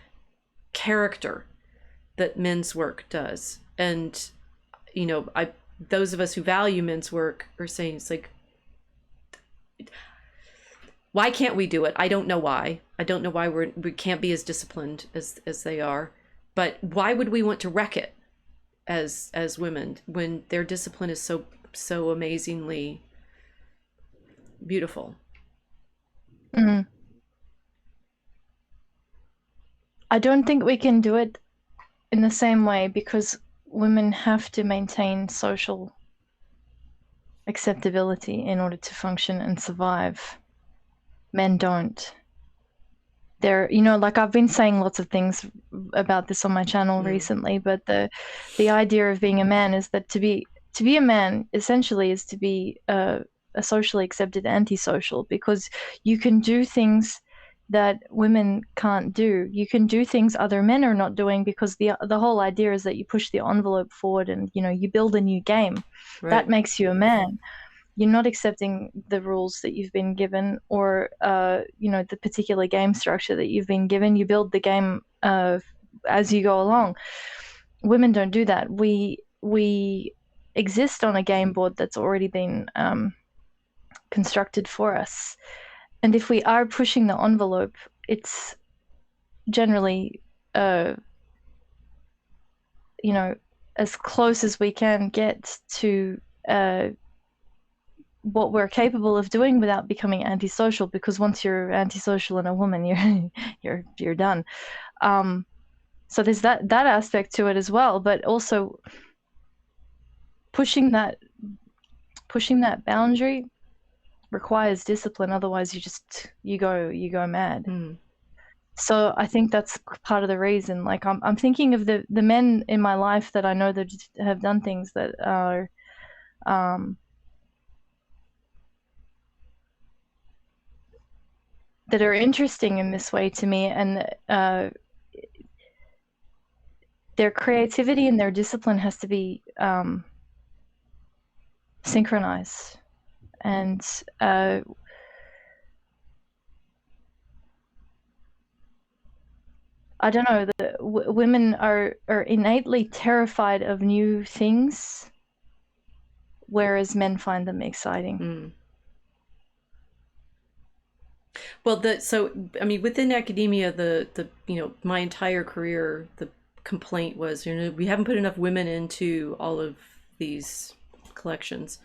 character that men's work does. And, you know, those of us who value men's work are saying, it's like, why can't we do it? I don't know why. I don't know why we can't be as disciplined as they are. But why would we want to wreck it as women when their discipline is so amazingly beautiful? I don't think we can do it in the same way because women have to maintain social acceptability in order to function and survive. Men don't. They're, you know, like I've been saying lots of things about this on my channel recently, but the idea of being a man is that to be a man essentially is to be a socially accepted antisocial, because you can do things that women can't do. You can do things other men are not doing, because the whole idea is that you push the envelope forward and, you know, you build a new game. Right. That makes you a man. You're not accepting the rules that you've been given, or you know, the particular game structure that you've been given. You build the game as you go along. Women don't do that. We exist on a game board that's already been constructed for us. And if we are pushing the envelope, it's generally, you know, as close as we can get to what we're capable of doing without becoming antisocial, because once you're antisocial and a woman, you're done. So there's that aspect to it as well, but also pushing that boundary requires discipline. Otherwise, you go mad. So I think that's part of the reason. Like I'm thinking of the men in my life that I know that have done things that are interesting in this way to me, and their creativity and their discipline has to be synchronized. And I don't know, women are innately terrified of new things, whereas men find them exciting. Well, so I mean, within academia, the my entire career, the complaint was, we haven't put enough women into all of these collections.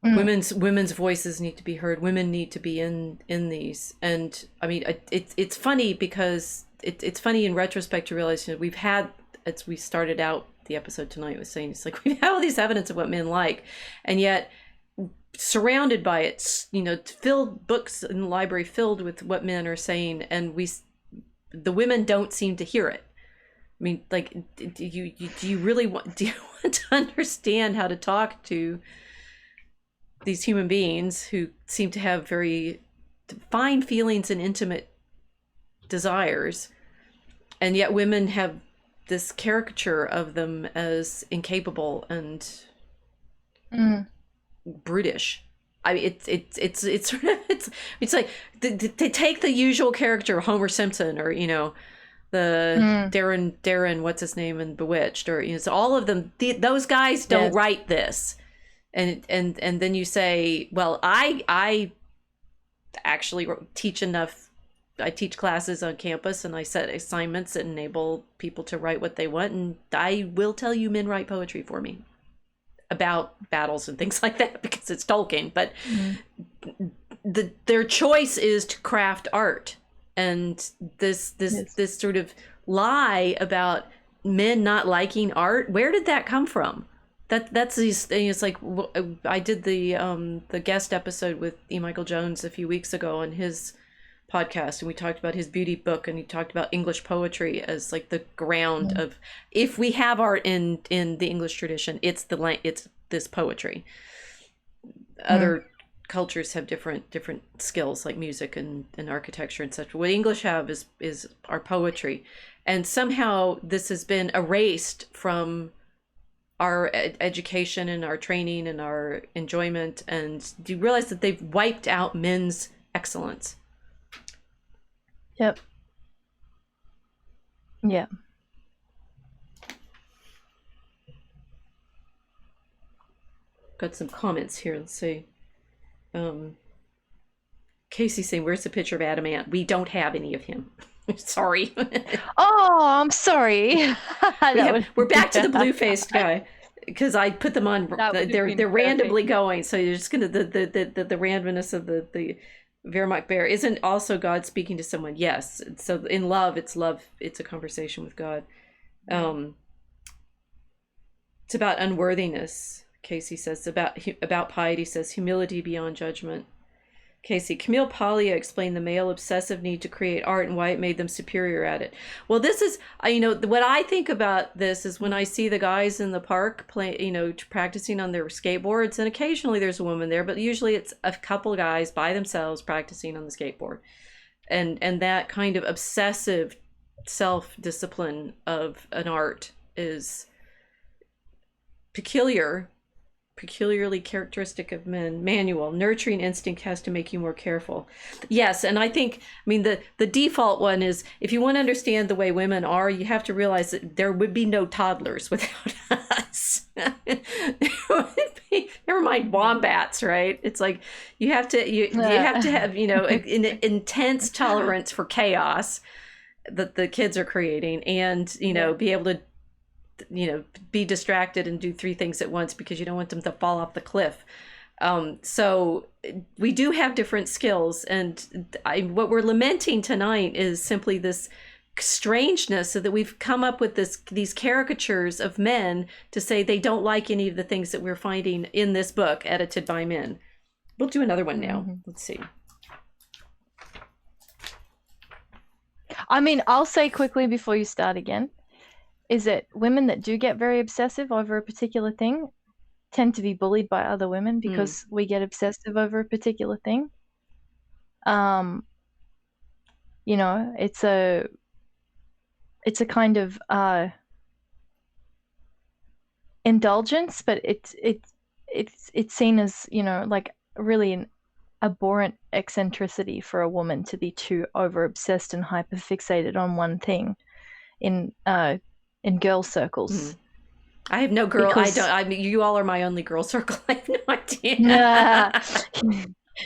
Women's voices need to be heard. Women need to be in these. And I mean, it's funny because it's funny in retrospect to realize, we've had, as we started out the episode tonight was saying, it's like we've had all these evidence of what men like, and yet surrounded by it, filled books in the library filled with what men are saying, and the women don't seem to hear it. I mean, like, do you really want to understand how to talk to these human beings who seem to have very fine feelings and intimate desires, and yet women have this caricature of them as incapable and brutish? I mean, it's sort of it's like they take the usual character, Homer Simpson, or the Darren, what's his name in Bewitched, or so all of them. Those guys don't write this, and then you say, well, I actually teach enough. I teach classes on campus, and I set assignments that enable people to write what they want, and I will tell you, men write poetry for me about battles and things like that because it's Tolkien. But their choice is to craft art, and this sort of lie about men not liking art. Where did that come from? That's these things. It's like, I did the guest episode with E. Michael Jones a few weeks ago on his podcast, and we talked about his beauty book, and he talked about English poetry as like the ground of, if we have art in the English tradition, it's this poetry. Other cultures have different skills like music and architecture and such. What English have is our poetry, and somehow this has been erased from our education and our training and our enjoyment. And do you realize that they've wiped out men's excellence? Yep. Yeah. Got some comments here. Let's see. Casey saying, where's the picture of Adamant? We don't have any of him. Sorry. Oh, I'm sorry. We're back to the blue-faced guy, because I put them on. They're randomly going, so you're just gonna the randomness of the Wehrmacht Bear. Isn't also God speaking to someone? Yes. So in love. It's a conversation with God. It's about unworthiness. Casey says about piety. Says humility beyond judgment. Casey, Camille Paglia explained the male obsessive need to create art and why it made them superior at it. Well, this is, what I think about this is when I see the guys in the park practicing on their skateboards, and occasionally there's a woman there, but usually it's a couple of guys by themselves practicing on the skateboard. And that kind of obsessive self-discipline of an art is peculiarly characteristic of men. Manual, nurturing instinct has to make you more careful. Yes, and I think, the default one is, if you want to understand the way women are, you have to realize that there would be no toddlers without us. Never mind wombats, right? It's like you have to have an intense tolerance for chaos that the kids are creating, and be able to be distracted and do three things at once because you don't want them to fall off the cliff. So we do have different skills, and what we're lamenting tonight is simply this strangeness, so that we've come up with these caricatures of men to say they don't like any of the things that we're finding in this book edited by men. We'll do another one now. Let's see. I mean, I'll say quickly before you start again, is that women that do get very obsessive over a particular thing tend to be bullied by other women because we get obsessive over a particular thing. You know, it's a kind of indulgence, but it's seen as, you know, like really an abhorrent eccentricity for a woman to be too over obsessed and hyper fixated on one thing in girl circles. I have no girl. Because, I mean, you all are my only girl circle. I have no idea.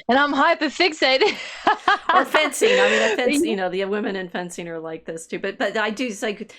And I'm hyper fixated. Or fencing. I mean, fencing. You know, the women in fencing are like this too. But I do like.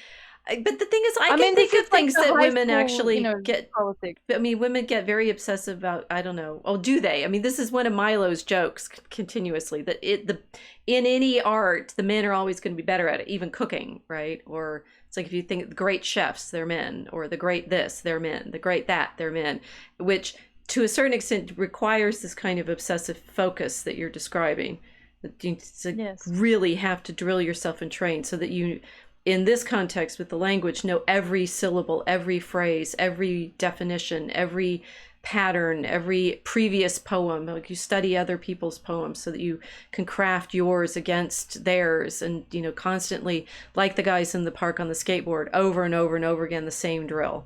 But the thing is, I can think of things that women actually get. Politics. I mean, women get very obsessive about. I don't know. Oh, do they? I mean, this is one of Milo's jokes continuously, that in any art, the men are always going to be better at it, even cooking, right? Or it's like if you think the great chefs, they're men, or the great this, they're men, the great that, they're men, which to a certain extent requires this kind of obsessive focus that you're describing. That you really have to drill yourself and train so that you, in this context with the language, know every syllable, every phrase, every definition, every pattern, every previous poem. Like you study other people's poems so that you can craft yours against theirs, and, you know, constantly, like the guys in the park on the skateboard, over and over and over again, the same drill.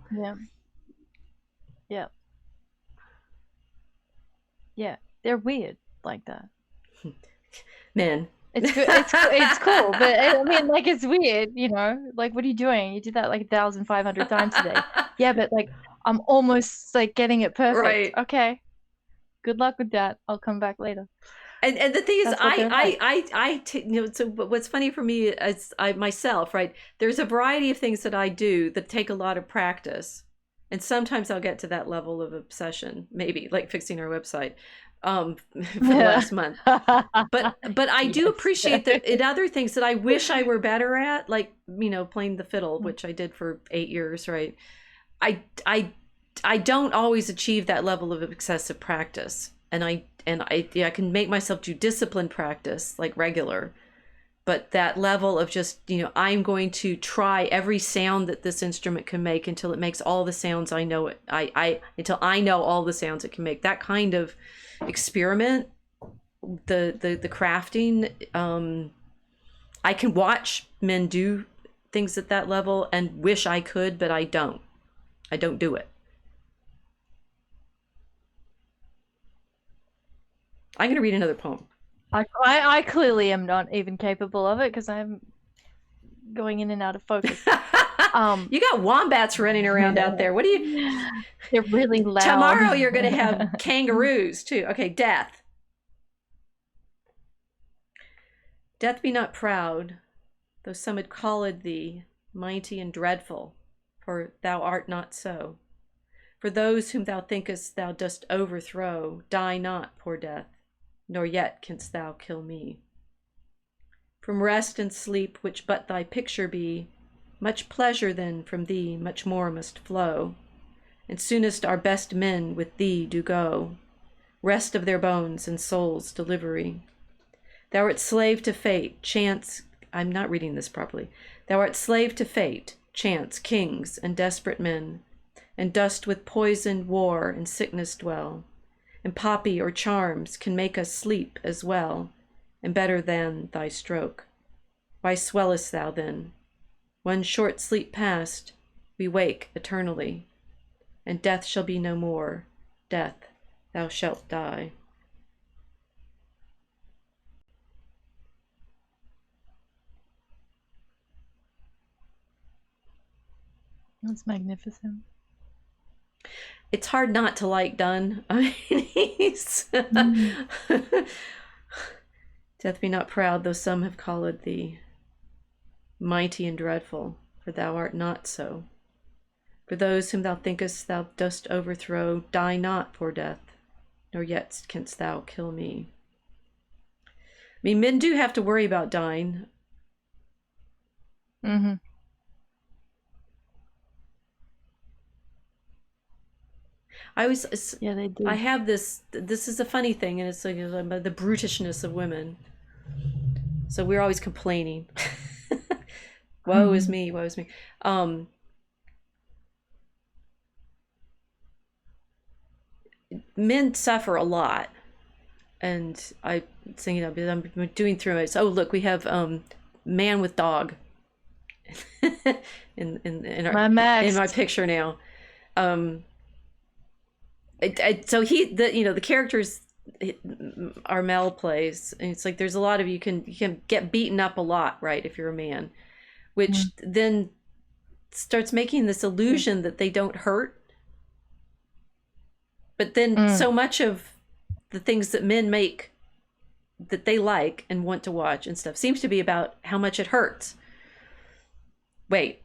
Yeah, they're weird like that. Men. It's good. It's cool, but I mean, like, it's weird, you know. Like, what are you doing? You did that like 1,500 times today. Yeah, but like, I'm almost like getting it perfect. Right. Okay. Good luck with that. I'll come back later. And the thing is, you know, so what's funny for me is I myself, right? There's a variety of things that I do that take a lot of practice, and sometimes I'll get to that level of obsession, maybe like fixing our website. For the last month, but I do appreciate that in other things that I wish I were better at, like, you know, playing the fiddle, which I did for 8 years, right? I don't always achieve that level of excessive practice, and I can make myself do disciplined practice, like regular, but that level of just, you know, I'm going to try every sound that this instrument can make until it makes all the sounds I know it. Until I know all the sounds it can make. That kind of experiment, the crafting. I can watch men do things at that level and wish I could, but I don't do it. I'm going to read another poem. I clearly am not even capable of it because I'm going in and out of focus. You got wombats running around out there. What do you? They're really loud. Tomorrow you're going to have kangaroos too. Okay, death. Death be not proud, though some had called thee mighty and dreadful, for thou art not so. For those whom thou thinkest thou dost overthrow, die not, poor death, nor yet canst thou kill me. From rest and sleep, which but thy picture be, much pleasure then from thee much more must flow, and soonest our best men with thee do go, rest of their bones and souls delivery. Thou art slave to fate, chance, I'm not reading this properly. Thou art slave to fate, chance, kings, and desperate men, and dost with poison, war, and sickness dwell, and poppy or charms can make us sleep as well, and better than thy stroke. Why swellest thou then? One short sleep past, we wake eternally, and death shall be no more. Death, thou shalt die. That's magnificent. It's hard not to like Donne. I mean, he's Death be not proud, though some have called thee mighty and dreadful, for thou art not so. For those whom thou thinkest thou dost overthrow, die not, poor death, nor yet canst thou kill me. I mean, men do have to worry about dying. Mm-hmm. I always, Yeah, they do. I have this is a funny thing, and it's like the brutishness of women. So we're always complaining. Woe is me, woe is me. Men suffer a lot, and I'm doing through it. So, oh look, we have man with dog in my picture now. So the characters are male plays, and it's like there's a lot of you can get beaten up a lot, right, if you're a man, which then starts making this illusion that they don't hurt. But then so much of the things that men make that they like and want to watch and stuff seems to be about how much it hurts. Wait.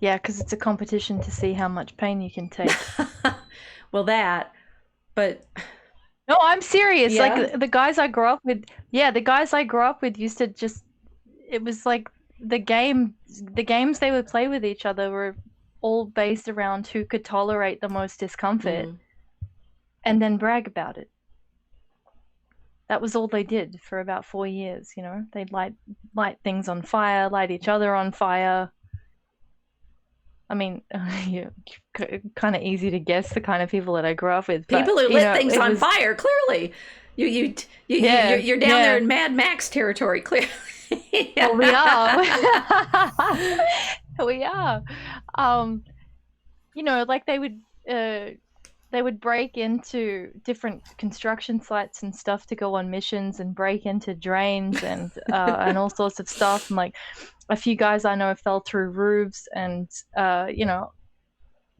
Yeah, because it's a competition to see how much pain you can take. Well, but no, I'm serious. Yeah? Like the guys I grew up with, used to just, it was like the games they would play with each other were all based around who could tolerate the most discomfort and then brag about it. That was all they did for about 4 years, you know. They'd light things on fire, light each other on fire. I mean, kind of easy to guess the kind of people that I grew up with. People who lit things on fire, clearly. You're down there in Mad Max territory, clearly. Well, we are. We are. You know, like they would break into different construction sites and stuff to go on missions and break into drains and all sorts of stuff. And like a few guys I know fell through roofs and you know,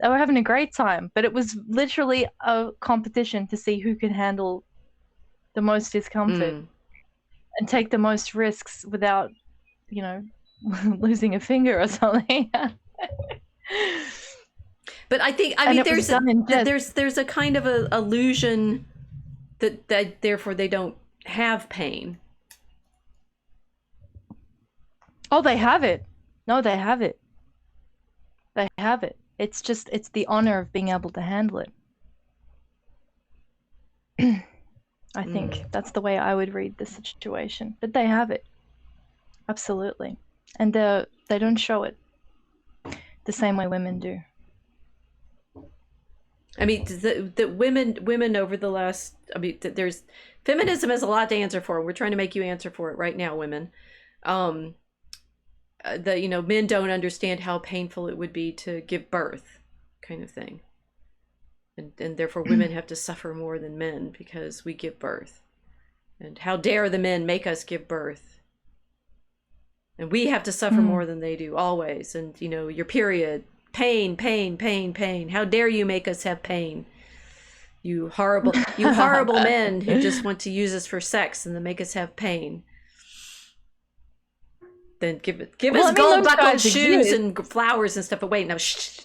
they were having a great time. But it was literally a competition to see who could handle the most discomfort and take the most risks without, you know, losing a finger or something. But I mean, there's a kind of a illusion that therefore they don't have pain. Oh, they have it. No, they have it. They have it. It's the honor of being able to handle it. I think that's the way I would read the situation. But they have it. Absolutely. And they don't show it the same way women do. I mean, the women over the last, I mean, there's feminism has a lot to answer for. We're trying to make you answer for it right now, women. Men don't understand how painful it would be to give birth, kind of thing. And therefore women have to suffer more than men because we give birth. And how dare the men make us give birth? And we have to suffer more than they do, always. And, you know, your period, pain, pain, pain, pain. How dare you make us have pain? You horrible men who just want to use us for sex and then make us have pain. Then give us gold-buckled shoes and flowers and stuff. But wait, no, shh.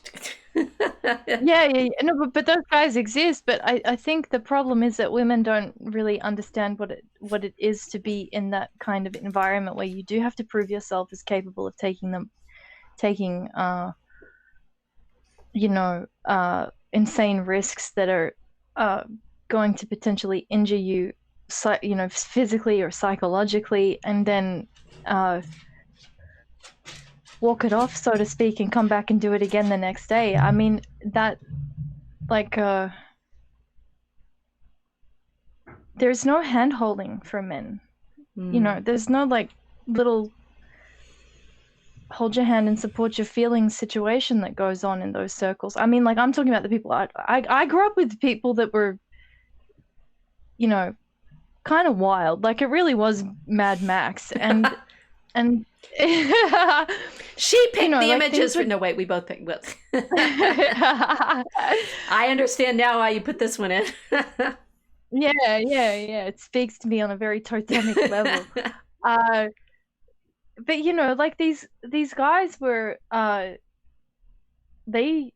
Yeah, no, but those guys exist. But I think the problem is that women don't really understand what it is to be in that kind of environment where you do have to prove yourself as capable of taking insane risks that are going to potentially injure you, physically or psychologically, and then walk it off, so to speak, and come back and do it again the next day. I mean, that, like, there's no hand-holding for men. You know, there's no, like, little hold your hand and support your feelings situation that goes on in those circles. I mean, like, I'm talking about the people I grew up with, people that were, you know, kind of wild. Like, it really was Mad Max. And she picked the images for, no, wait, we both picked. I understand now why you put this one in. Yeah. It speaks to me on a very totemic level. But you know, like these guys were, they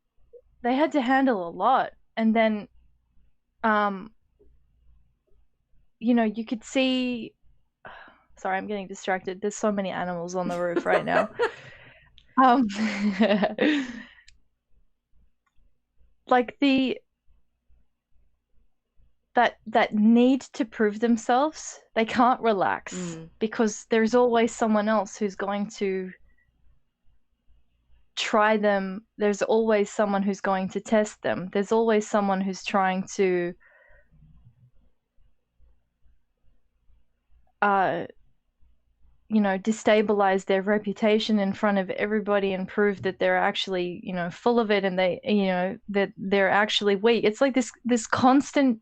had to handle a lot, and then um, you know, you could see. Sorry, I'm getting distracted. There's so many animals on the roof right now. Um, like that need to prove themselves, they can't relax because there's always someone else who's going to try them. There's always someone who's going to test them. There's always someone who's trying to you know, destabilize their reputation in front of everybody and prove that they're actually, you know, full of it, and they, you know, that they're actually weak. It's like this constant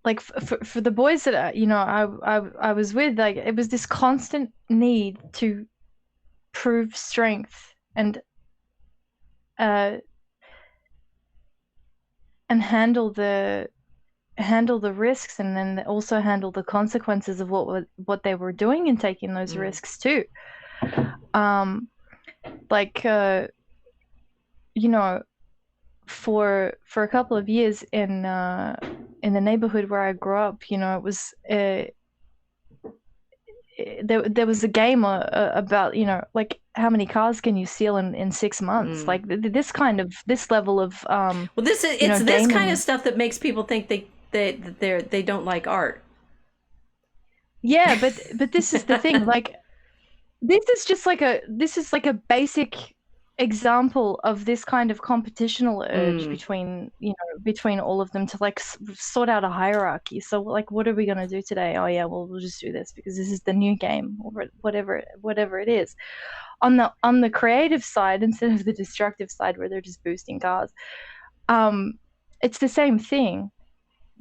like for the boys that you know I was with, like it was this constant need to prove strength and handle the risks, and then also handle the consequences of what they were doing and taking those risks too. Like you know, for a couple of years in the neighborhood where I grew up, you know, it was there was a game about, you know, like how many cars can you steal in 6 months, like this level of well, this is it's this gaming. Kind of stuff that makes people think they don't like art. Yeah, but this is the thing, like this is like a basic example of this kind of competitional urge between all of them to like sort out a hierarchy. So like, what are we going to do today? Oh yeah, well, we'll just do this because this is the new game, or whatever it is. On the creative side, instead of the destructive side where they're just boosting cars, it's the same thing.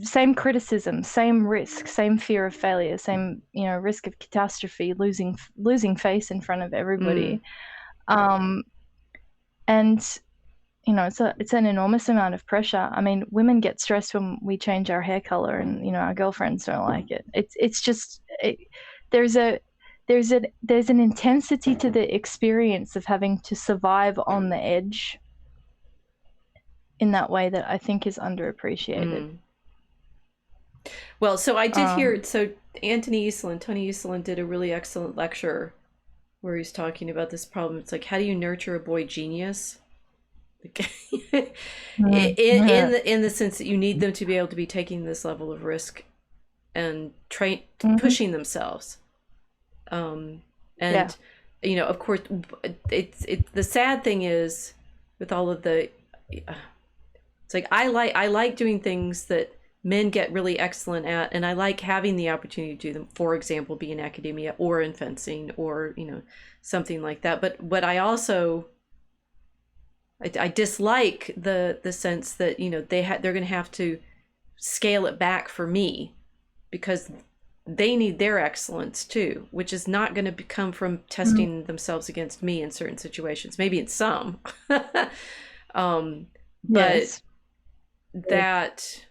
Same criticism, same risk, same fear of failure, same, you know, risk of catastrophe, losing face in front of everybody. And you know, it's an enormous amount of pressure. I mean, women get stressed when we change our hair color, and you know, our girlfriends don't like it. It's just there's an intensity to the experience of having to survive on the edge in that way that I think is underappreciated. Well, so I did hear, so Tony Eastland did a really excellent lecture where he's talking about this problem. It's like, how do you nurture a boy genius? in the sense that you need them to be able to be taking this level of risk and pushing themselves. You know, of course, it's the sad thing is with all of the, it's like I like doing things that men get really excellent at, and I like having the opportunity to do them. For example, be in academia or in fencing, or you know, something like that. But what I also I dislike the sense that, you know, they're going to have to scale it back for me because they need their excellence too, which is not going to come from testing themselves against me in certain situations. Maybe in some, but yes. that.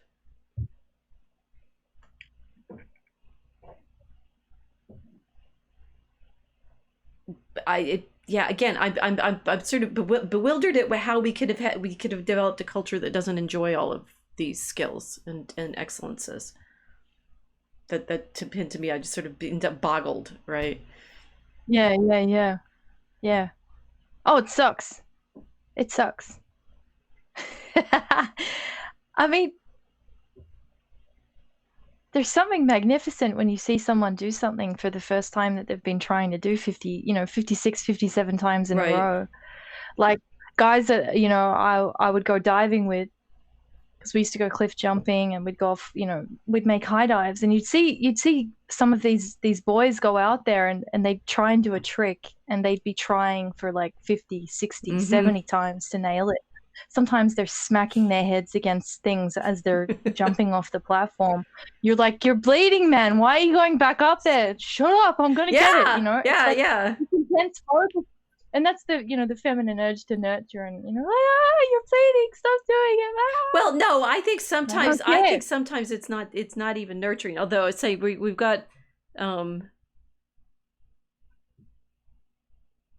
Again, I'm sort of bewildered at how we could have developed a culture that doesn't enjoy all of these skills and excellences. That to me, I just sort of end up boggled, right? Yeah. Oh, it sucks. It sucks. I mean, there's something magnificent when you see someone do something for the first time that they've been trying to do 56, 57 times in a row. Like guys that, you know, I would go diving with, because we used to go cliff jumping, and we'd go off, you know, we'd make high dives, and you'd see some of these boys go out there and they'd try and do a trick, and they'd be trying for like 50, 60, 70 times to nail it. Sometimes they're smacking their heads against things as they're jumping off the platform. You're like, you're bleeding, man. Why are you going back up there? Shut up. I'm going to get it, you know? Yeah. Intense focus. And that's the, you know, the feminine urge to nurture, and, you know, you're bleeding. Stop doing it. Well, no, I think sometimes it's not even nurturing. Although I say we've got,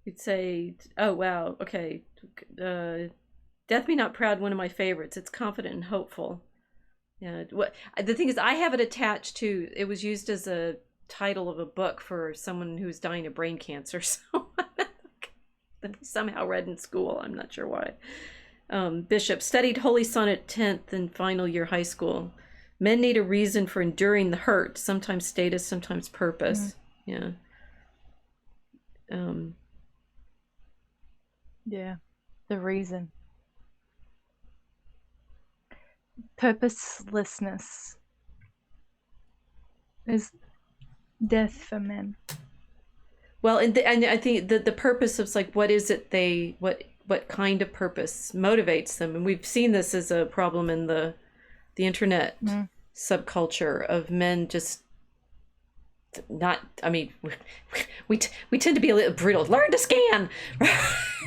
You'd say, oh wow, okay. Death Me Not Proud, one of my favorites. It's confident and hopeful. Yeah. What the thing is, I have it attached to. It was used as a title of a book for someone who's dying of brain cancer. So somehow read in school. I'm not sure why. Bishop studied Holy Sonnet 10th and final year high school. Men need a reason for enduring the hurt, sometimes status, sometimes purpose. Yeah. Yeah, the reason. Purposelessness is death for men. Well, and I think the purpose of like, what is it what kind of purpose motivates them? And we've seen this as a problem in the internet subculture of men just not, I mean, we tend to be a little brutal. Learn to scan.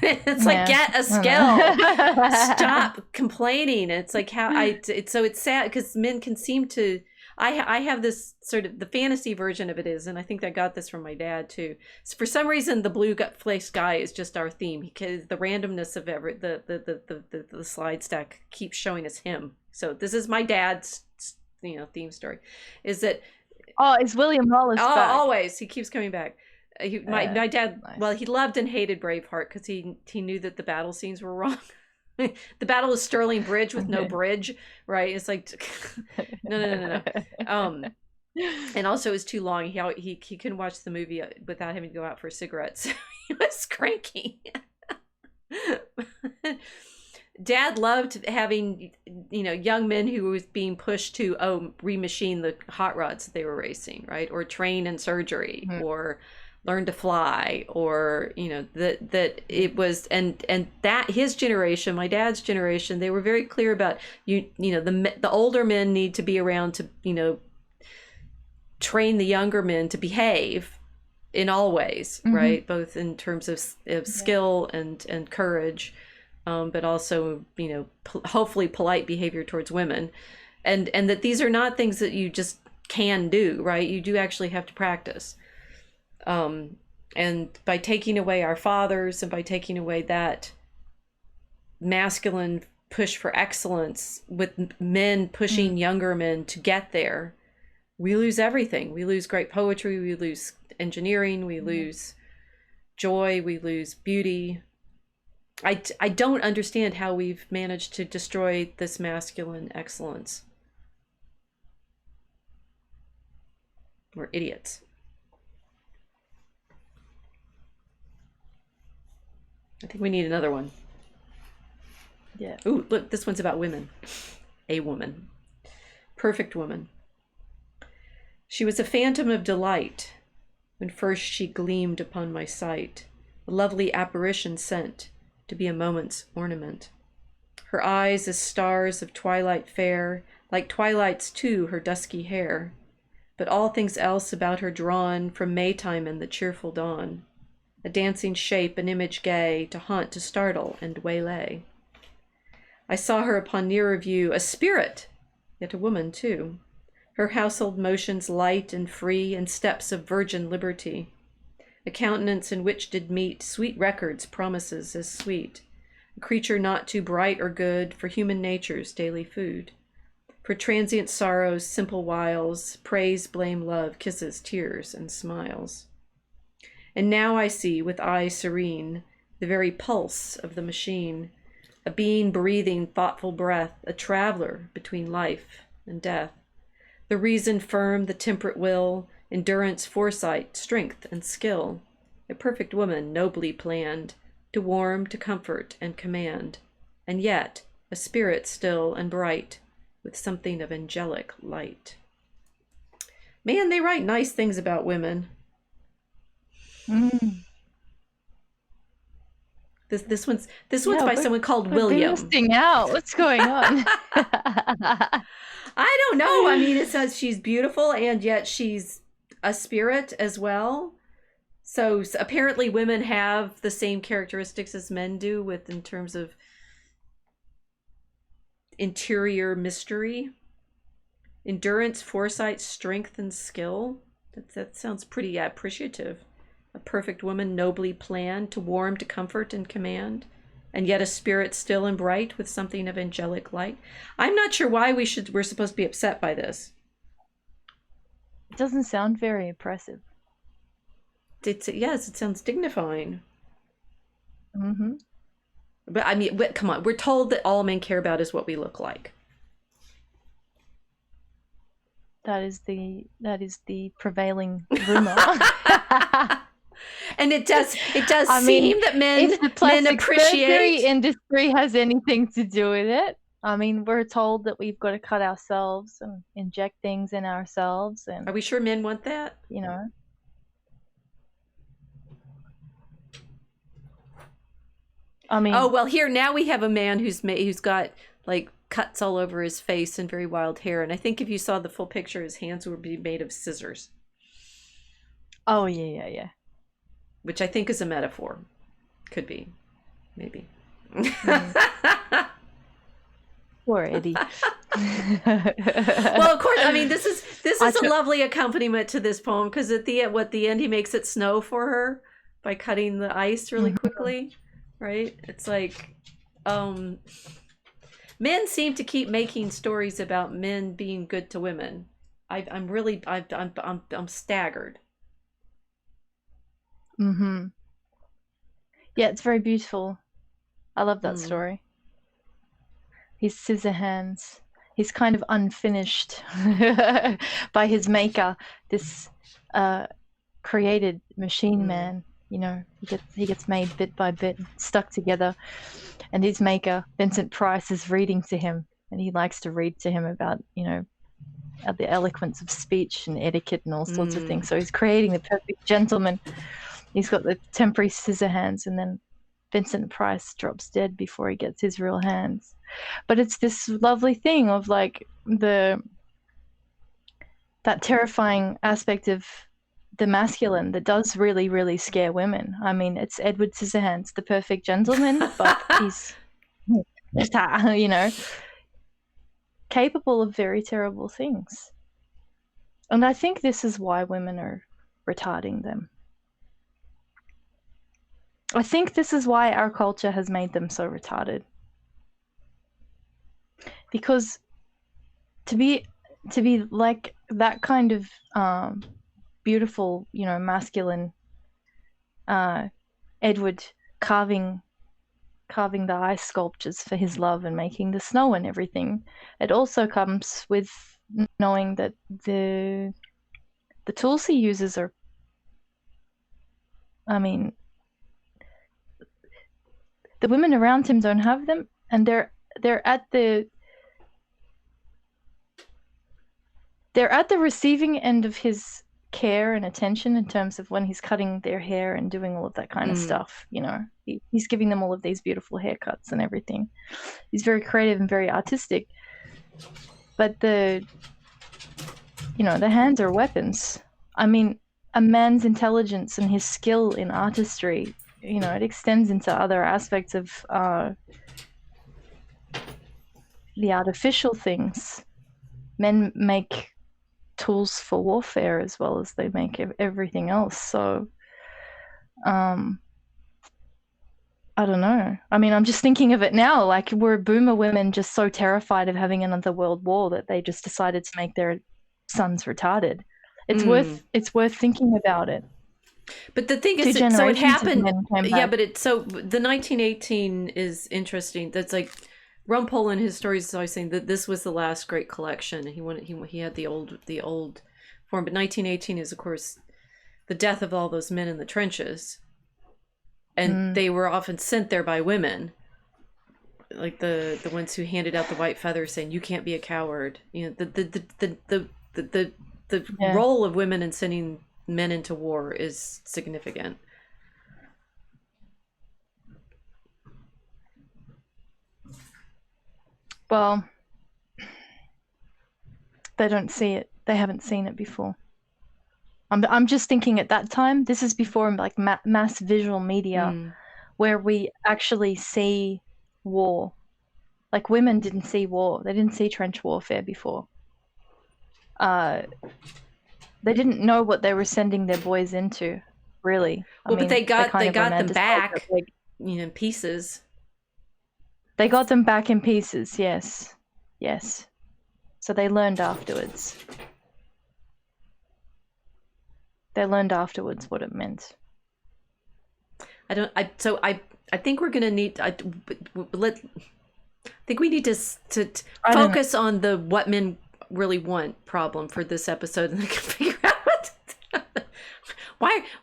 It's like, get a skill. Stop complaining. It's like so it's sad because men can seem to, I have this sort of, the fantasy version of it is, and I think I got this from my dad too. So for some reason, the blue flake sky is just our theme because the randomness of the slide stack keeps showing us him. So this is my dad's, theme story, is that. Oh, is William Wallace back? Always. He keeps coming back. My dad, nice. Well, he loved and hated Braveheart because he knew that the battle scenes were wrong. The Battle of Stirling Bridge with no bridge, right? It's like, no. And also it was too long. He couldn't watch the movie without having to go out for cigarettes. So he was cranky. Dad loved having, young men who was being pushed to, remachine the hot rods that they were racing, right? Or train in surgery, or learn to fly, or, that it was, and that his generation, my dad's generation, they were very clear about, the older men need to be around to, train the younger men to behave in all ways, right? Both in terms of skill and courage. But also, hopefully polite behavior towards women, and that these are not things that you just can do, right? You do actually have to practice. And by taking away our fathers and by taking away that masculine push for excellence with men pushing younger men to get there, we lose everything. We lose great poetry, we lose engineering, we lose joy, we lose beauty. I don't understand how we've managed to destroy this masculine excellence. We're idiots. I think we need another one. Yeah. Ooh, look, this one's about women. A woman. Perfect woman. She was a phantom of delight when first she gleamed upon my sight, a lovely apparition sent to be a moment's ornament. Her eyes as stars of twilight fair, like twilight's too her dusky hair, but all things else about her drawn from Maytime and the cheerful dawn, a dancing shape, an image gay, to haunt, to startle, and waylay. I saw her upon nearer view, a spirit, yet a woman too, her household motions light and free, and steps of virgin liberty, a countenance in which did meet sweet records, promises as sweet, a creature not too bright or good for human nature's daily food, for transient sorrows, simple wiles, praise, blame, love, kisses, tears, and smiles. And now I see, with eye serene, the very pulse of the machine, a being breathing thoughtful breath, a traveler between life and death, the reason firm, the temperate will, endurance, foresight, strength, and skill, a perfect woman nobly planned, to warm, to comfort, and command, and yet a spirit still and bright, with something of angelic light. Man, they write nice things about women. This one's by someone called William. Boosting out. What's going on? I don't know. I mean, it says she's beautiful and yet she's a spirit as well. So apparently women have the same characteristics as men do in terms of interior mystery, endurance, foresight, strength, and skill. That sounds pretty appreciative a perfect woman nobly planned, to warm, to comfort, and command, and yet a spirit still and bright with something of angelic light. I'm not sure why we're supposed to be upset by this. It doesn't sound very impressive. Yes, it sounds dignifying. Mm-hmm. But I mean, come on, we're told that all men care about is what we look like. That is the prevailing rumor. And it does I mean, seem that men if the plastic appreciate surgery industry has anything to do with it. I mean, we're told that we've got to cut ourselves and inject things in ourselves, and Are we sure men want that? you know. I mean, Oh well, here now we have a man who's got like cuts all over his face and very wild hair, and I think if you saw the full picture, his hands would be made of scissors. oh yeah. Which I think is a metaphor. Could be, maybe. Poor Eddie. Well, of course. I mean, this is a lovely accompaniment to this poem, because at the end he makes it snow for her by cutting the ice really quickly, right? It's like, men seem to keep making stories about men being good to women. I'm staggered. Mm-hmm. Yeah, it's very beautiful. I love that story. His scissor hands. He's kind of unfinished by his maker, this created machine man. You know, he gets made bit by bit, stuck together. And his maker, Vincent Price, is reading to him, and he likes to read to him about, you know, the eloquence of speech and etiquette and all sorts of things. So he's creating the perfect gentleman. He's got the temporary scissor hands, and then Vincent Price drops dead before he gets his real hands. But it's this lovely thing of like that terrifying aspect of the masculine that does really, really scare women. I mean, it's Edward Scissorhands, the perfect gentleman, but he's, you know, capable of very terrible things. And I think this is why women are retarding them. I think this is why our culture has made them so retarded. Because to be like that kind of beautiful, you know, masculine Edward carving the ice sculptures for his love and making the snow and everything, it also comes with knowing that the tools he uses are, I mean, the women around him don't have them, and they're at the receiving end of his care and attention in terms of when he's cutting their hair and doing all of that kind of stuff. You know, he's giving them all of these beautiful haircuts and everything. He's very creative and very artistic, but the hands are weapons. I mean, a man's intelligence and his skill in artistry, you know, it extends into other aspects of the artificial things. Men make tools for warfare as well as they make everything else. So, I don't know. I mean, I'm just thinking of it now. Like, were boomer women just so terrified of having another world war that they just decided to make their sons retarded? It's worth thinking about it. But the thing is, so it happened. Yeah, but so the 1918 is interesting. That's like Rumpole in his stories is always saying that this was the last great collection. He had the old form, but 1918 is of course the death of all those men in the trenches, and they were often sent there by women, like the ones who handed out the white feathers, saying you can't be a coward. You know, the role of women in sending men into war is significant. Well, they don't see it. They haven't seen it before. I'm just thinking at that time, this is before like mass visual media, where we actually see war. Like, women didn't see war. They didn't see trench warfare before. They didn't know what they were sending their boys into. really. I Well, but mean, they kind they of got them romanticize it, back, like, in pieces. they got them back in pieces, yes. Yes. So they learned afterwards. They learned afterwards what it meant. I think we're gonna need. I think we need to I don't know. focus on the what men really want problem for this episode, and then figure out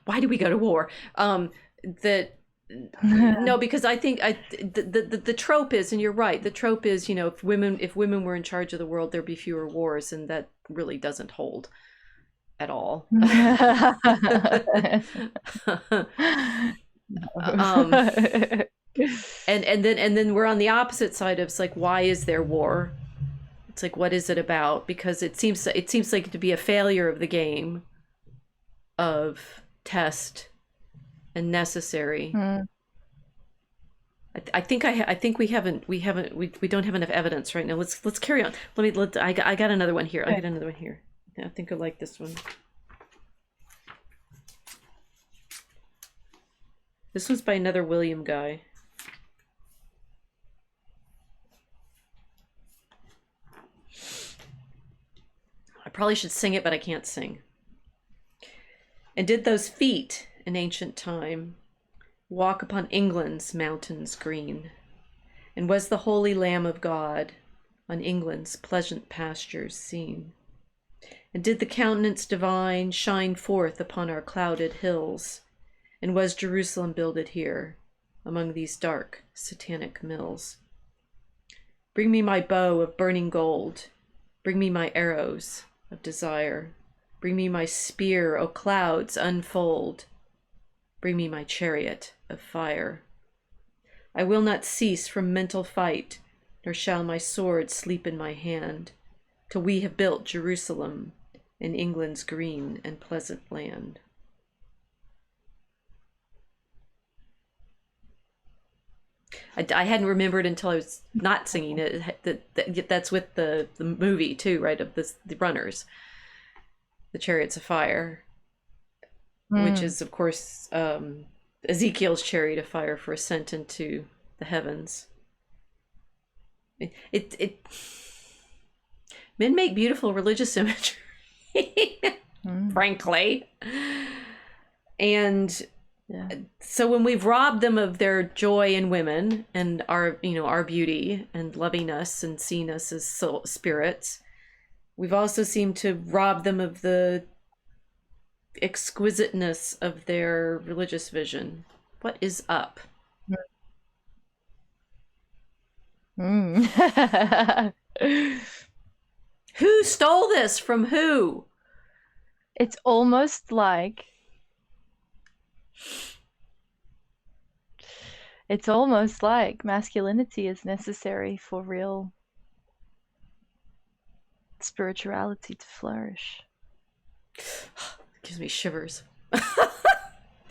why do we go to war? That no, because I think the trope is, and you're right. The trope is, if women were in charge of the world, there'd be fewer wars, and that really doesn't hold at all. And then we're on the opposite side of, it's like, why is there war? It's like, what is it about? Because it seems like to be a failure of the game of test and necessary. I think we don't have enough evidence right now. Let's carry on. I got another one here. I think I like this one. This one's by another William guy. I probably should sing it, but I can't sing. And did those feet in ancient time walk upon England's mountains green? And was the holy Lamb of God on England's pleasant pastures seen? And did the countenance divine shine forth upon our clouded hills? And was Jerusalem builded here, among these dark satanic mills? Bring me my bow of burning gold, bring me my arrows of desire, bring me my spear, O clouds, unfold, bring me my chariot of fire. I will not cease from mental fight, nor shall my sword sleep in my hand, till we have built Jerusalem in England's green and pleasant land. I hadn't remembered until I was not singing it that's with the movie too, right? Of the runners, the chariots of fire, which is, of course, Ezekiel's chariot of fire for ascent into the heavens. Men make beautiful religious imagery, frankly, and. Yeah. So when we've robbed them of their joy in women and our beauty and loving us and seeing us as spirits, we've also seemed to rob them of the exquisiteness of their religious vision. What is up? Who stole this from who? It's almost like masculinity is necessary for real spirituality to flourish. Gives me shivers.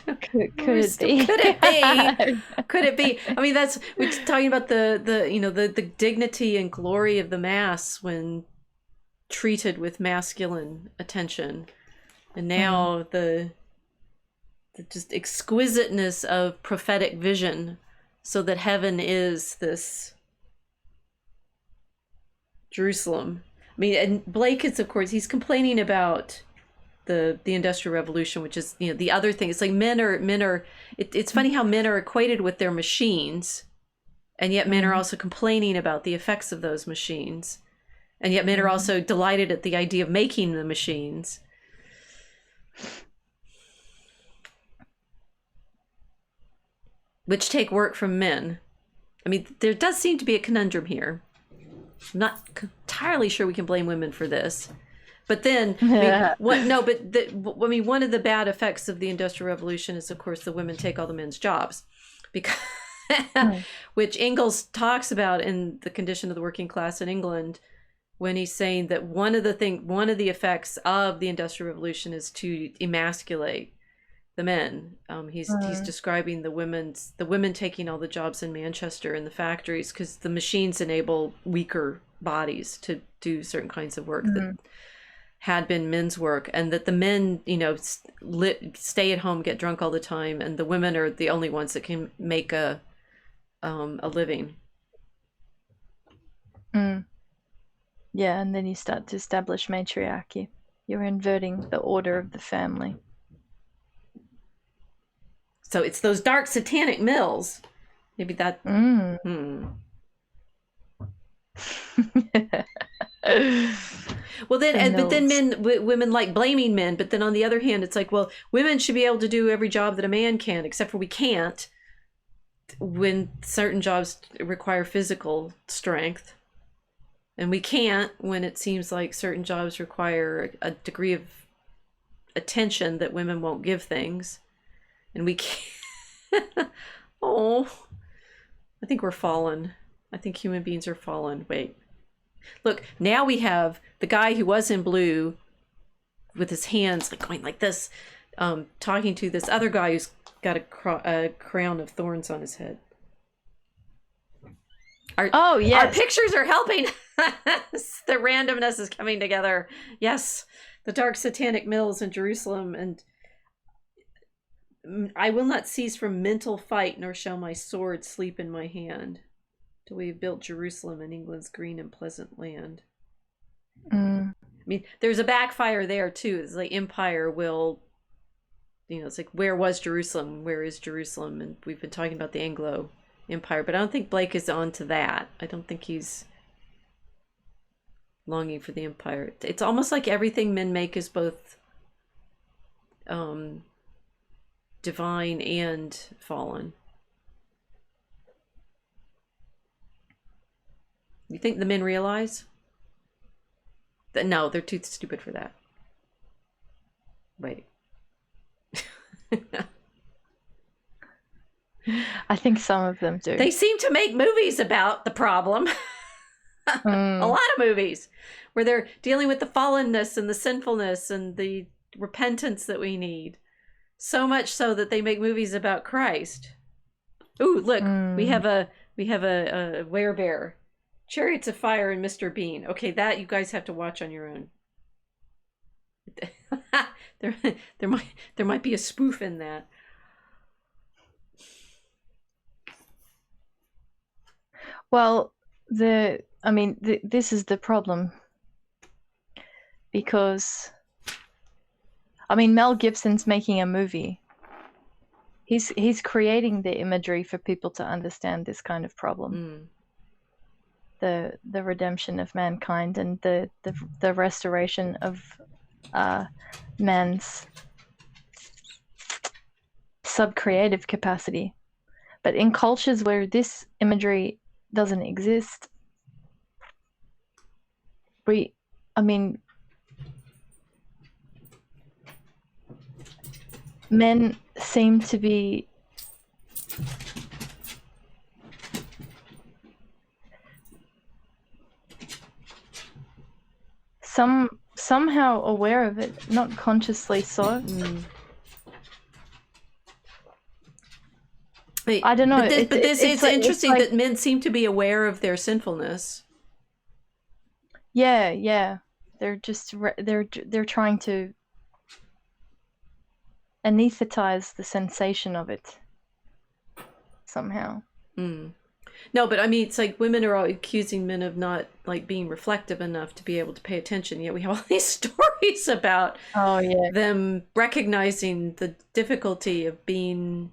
Could it be? Could it be? Could it be? I mean, we're talking about the dignity and glory of the Mass when treated with masculine attention, and now the just exquisiteness of prophetic vision, so that heaven is this Jerusalem. I mean, and Blake is, of course, he's complaining about the Industrial Revolution, which is, the other thing. It's like men are it's funny how men are equated with their machines, and yet men are also complaining about the effects of those machines, and yet men are also delighted at the idea of making the machines. Which take work from men. I mean, there does seem to be a conundrum here. I'm not entirely sure we can blame women for this. But then, one of the bad effects of the Industrial Revolution is, of course, the women take all the men's jobs, because which Engels talks about in The Condition of the Working Class in England, when he's saying that one of the effects of the Industrial Revolution is to emasculate the men. He's describing the women taking all the jobs in Manchester in the factories, because the machines enable weaker bodies to do certain kinds of work that had been men's work, and that the men, stay at home, get drunk all the time, and the women are the only ones that can make a living. Yeah, and then you start to establish matriarchy. You're inverting the order of the family. So it's those dark satanic mills. Maybe that. Well, then, but then women like blaming men. But then on the other hand, it's like, well, women should be able to do every job that a man can, except for we can't when certain jobs require physical strength. And we can't when it seems like certain jobs require a degree of attention that women won't give things. And we can't. Oh, I think we're fallen. I think human beings are fallen. Wait. Look, now we have the guy who was in blue with his hands like going like this, talking to this other guy who's got a crown of thorns on his head. Our pictures are helping. The randomness is coming together. Yes, the dark satanic mills in Jerusalem, and I will not cease from mental fight, nor shall my sword sleep in my hand, till we have built Jerusalem in England's green and pleasant land. I mean, there's a backfire there too. It's like empire will, it's like, where was Jerusalem? Where is Jerusalem? And we've been talking about the Anglo Empire, but I don't think Blake is on to that. I don't think he's longing for the empire. It's almost like everything men make is both divine and fallen. You think the men realize that? No, they're too stupid for that. Wait. I think some of them do. They seem to make movies about the problem. A lot of movies where they're dealing with the fallenness and the sinfulness and the repentance that we need. So much so that they make movies about Christ. Ooh, look, we have a werebear. Chariots of Fire and Mr. Bean. Okay, that you guys have to watch on your own. there might be a spoof in that. Well, this is the problem, because Mel Gibson's making a movie. He's creating the imagery for people to understand this kind of problem. The redemption of mankind and the restoration of man's sub-creative capacity. But in cultures where this imagery doesn't exist, men seem to be somehow aware of it, not consciously so. I don't know. But this it's interesting that men seem to be aware of their sinfulness. Yeah. They're just they're trying to anesthetize the sensation of it somehow. No, but it's like women are all accusing men of not like being reflective enough to be able to pay attention. Yet we have all these stories about them recognizing the difficulty of being,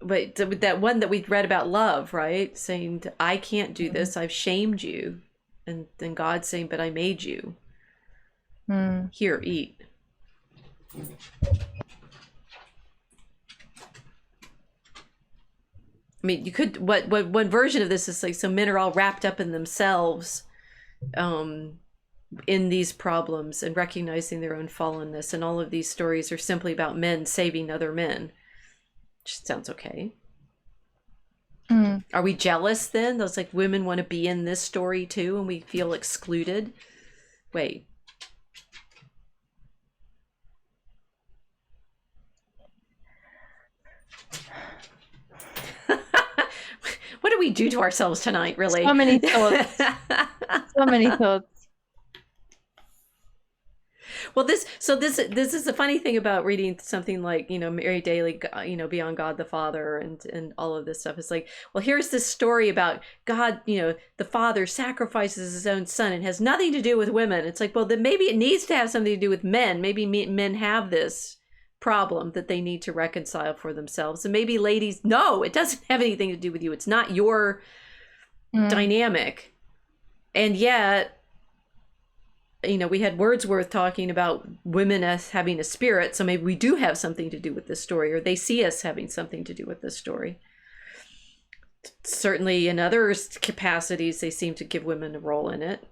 but that one that we read about love, right? Saying, I can't do this. I've shamed you. And then God saying, but I made you. Here, eat. You could, what one version of this is like, so men are all wrapped up in themselves, in these problems and recognizing their own fallenness, and all of these stories are simply about men saving other men. Which sounds okay. Are we jealous then? Those like women want to be in this story too, and we feel excluded. Wait. What we do to ourselves tonight, really? So many thoughts. So many thoughts. Well, this is the funny thing about reading something like, Mary Daly, Beyond God the Father, and all of this stuff. It's like, well, here's this story about God, the Father sacrifices his own son and has nothing to do with women. It's like, well, then maybe it needs to have something to do with men. Maybe men have this problem that they need to reconcile for themselves. And maybe ladies, no, it doesn't have anything to do with you. It's not your dynamic. And yet, we had Wordsworth talking about women as having a spirit, so maybe we do have something to do with this story, or they see us having something to do with this story. Certainly in other capacities, they seem to give women a role in it,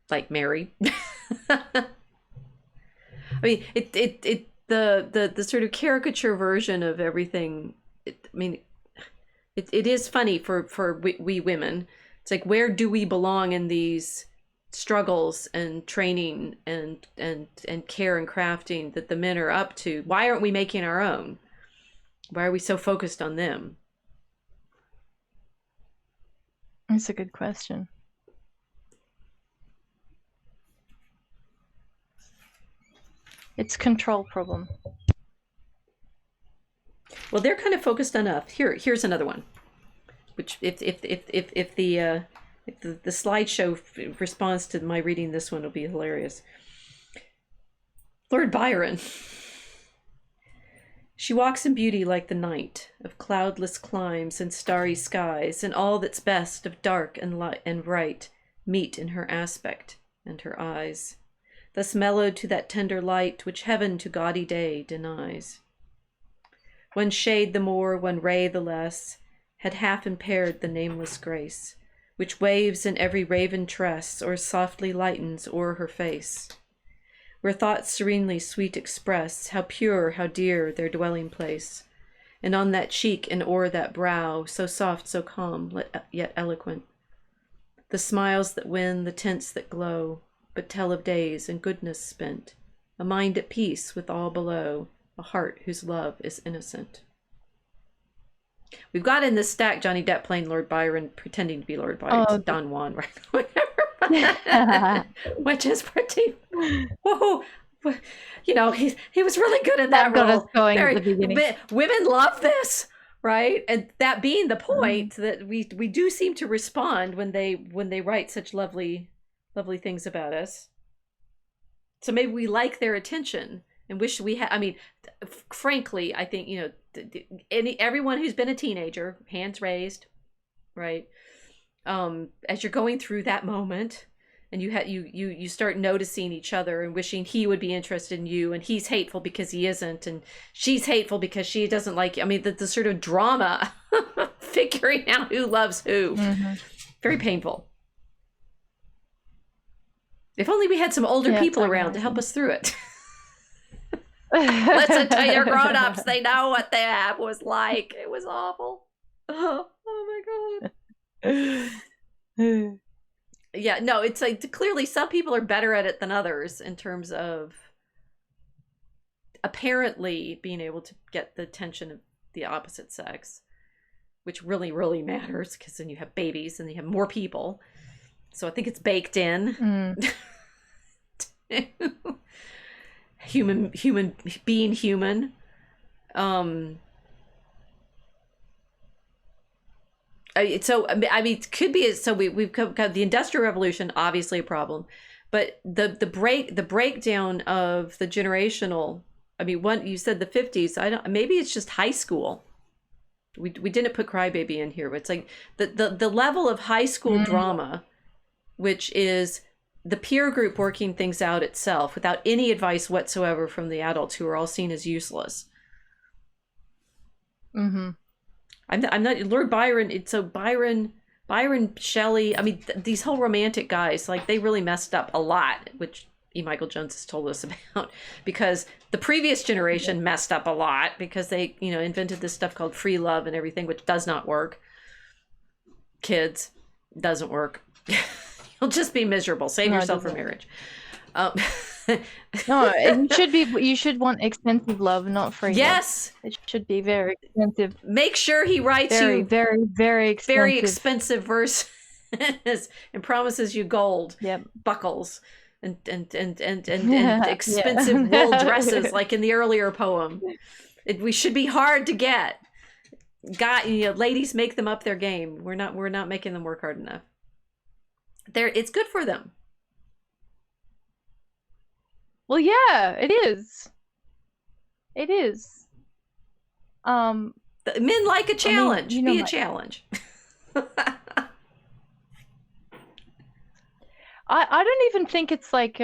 like Mary. I mean, the sort of caricature version of everything. It is funny for we women. It's like, where do we belong in these struggles and training and care and crafting that the men are up to? Why aren't we making our own? Why are we so focused on them? That's a good question. It's control problem. Well, they're kind of focused on us. Here's another one, which if the slideshow responds to my reading this one, will be hilarious. Lord Byron. She walks in beauty like the night of cloudless climes and starry skies, and all that's best of dark and light and bright meet in her aspect and her eyes, thus mellowed to that tender light which heaven to gaudy day denies. One shade the more, one ray the less, had half impaired the nameless grace, which waves in every raven tress, or softly lightens o'er her face, where thoughts serenely sweet express how pure, how dear their dwelling place, and on that cheek and o'er that brow, so soft, so calm, yet eloquent, the smiles that win, the tints that glow, but tell of days and goodness spent, a mind at peace with all below, a heart whose love is innocent. We've got in this stack Johnny Depp playing Lord Byron, pretending to be Lord Byron. Oh, Don Juan, right? Whatever. Which is pretty. Whoa. He was really good in that got role. us going at the beginning. Women love this, right? And that being the point, that we do seem to respond when they write such lovely things about us. So maybe we like their attention and wish we had. I mean, frankly, I think everyone who's been a teenager, hands raised, right? As you're going through that moment, and you start noticing each other and wishing he would be interested in you, and he's hateful because he isn't, and she's hateful because she doesn't like you. I mean, the sort of drama, figuring out who loves who, very painful. If only we had some older people around to help us through it. Listen to your grown-ups. They know what that was like. It was awful. Oh my God. Yeah, no, it's like clearly some people are better at it than others in terms of apparently being able to get the attention of the opposite sex, which really, really matters, because then you have babies and you have more people. So I think it's baked in. Human being human. So I mean, it could be. So we've got the Industrial Revolution, obviously a problem, but the breakdown of the generational. I mean, you said the 50s. Maybe it's just high school. We didn't put Crybaby in here, but it's like the level of high school drama, which is the peer group working things out itself without any advice whatsoever from the adults, who are all seen as useless. I'm not Lord Byron. It's so Byron, Shelley. I mean, these whole romantic guys, like, they really messed up a lot, which E. Michael Jones has told us about, because the previous generation messed up a lot because they, invented this stuff called free love and everything, which does not work. Kids, doesn't work. You'll just be miserable. Save yourself for marriage. No, it should be. You should want expensive love, not free love. Yes. It should be very expensive. Make sure he writes Very, you very, very expensive. very expensive verses and promises you gold Yep. buckles and expensive wool dresses like in the earlier poem. We should be hard to get. Ladies make them up their game. We're not making them work hard enough. It's good for them. Well, yeah, it is. It is. Men like a challenge. I mean, be a challenge. I don't even think it's like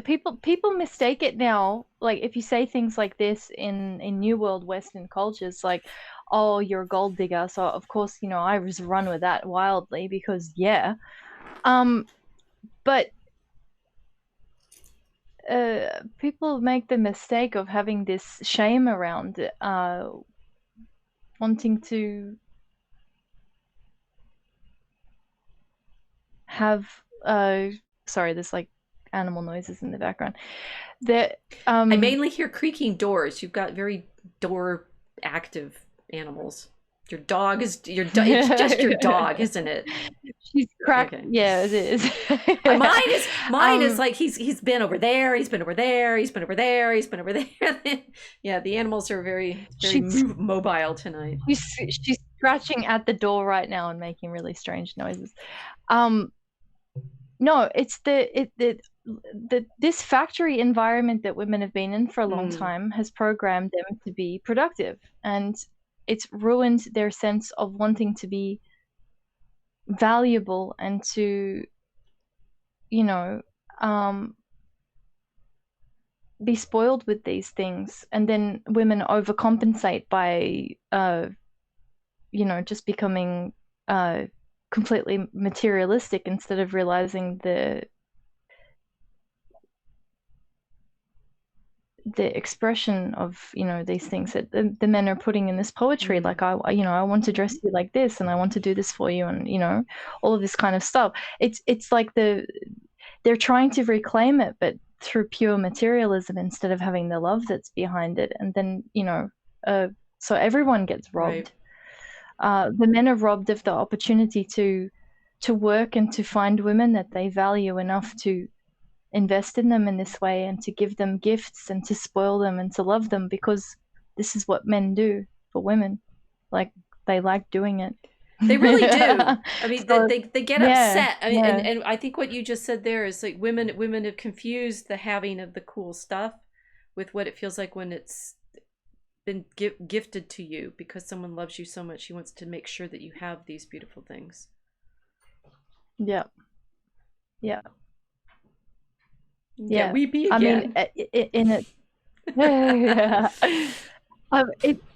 people mistake it now. Like if you say things like this in New World Western cultures, like, oh, you're a gold digger. So of course, I just run with that wildly because yeah. But people make the mistake of having this shame around wanting to have sorry, there's like animal noises in the background. I mainly hear creaking doors. You've got very door active animals. Your dog is it's just your dog, isn't it? She's cracked. Okay. Yeah, it is. Mine is like he's been over there, he's been over there, he's been over there, he's been over there. Yeah, the animals are very mobile tonight. She's scratching at the door right now and making really strange noises. No, it's this factory environment that women have been in for a long time has programmed them to be productive, and it's ruined their sense of wanting to be valuable and to, be spoiled with these things. And then women overcompensate by, just becoming completely materialistic instead of realizing the expression of these things that the men are putting in this poetry. Like I want to dress you like this, and I want to do this for you, and all of this kind of stuff. It's like they're trying to reclaim it, but through pure materialism instead of having the love that's behind it. And then so everyone gets robbed. Right. The men are robbed of the opportunity to work and to find women that they value enough to invest in them in this way, and to give them gifts and to spoil them and to love them, because this is what men do for women. Like, they like doing it. They really do. I mean, so, they get upset. I mean, and I think what you just said there is like women have confused the having of the cool stuff with what it feels like when it's been gifted to you, because someone loves you so much. She wants to make sure that you have these beautiful things. Yeah. Yeah. Yeah, we be again. I mean, in it,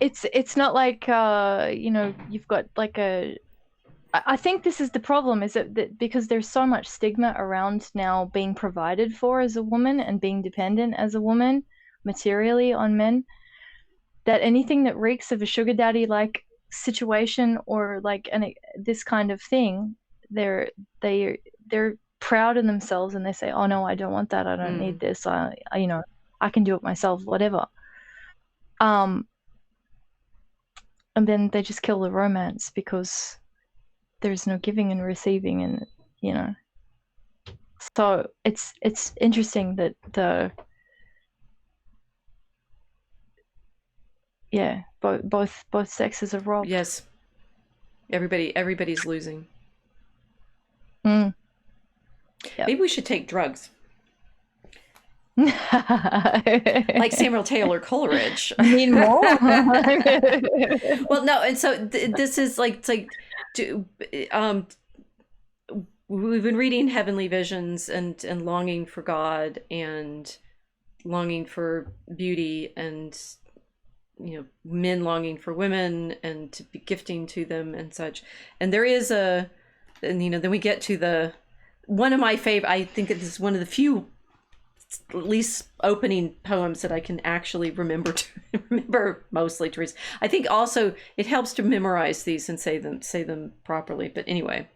it's not like you've got like I think this is the problem, is that because there's so much stigma around now being provided for as a woman and being dependent as a woman materially on men, that anything that reeks of a sugar daddy like situation or like this kind of thing, they're proud in themselves, and they say, oh no, I don't want that, I don't need this, I can do it myself, whatever. And then they just kill the romance because there's no giving and receiving, and so it's interesting that both sexes are robbed. Yes, everybody's losing. Yep. Maybe we should take drugs. Like Samuel Taylor Coleridge. I mean more. Well, no, and so this is like we've been reading Heavenly Visions and longing for God and longing for beauty, and men longing for women and to be gifting to them and such. And there is then we get to one of my favorite, I think this is one of the few, at least, opening poems that I can actually remember mostly, Teresa. I think also it helps to memorize these and say them properly. But anyway,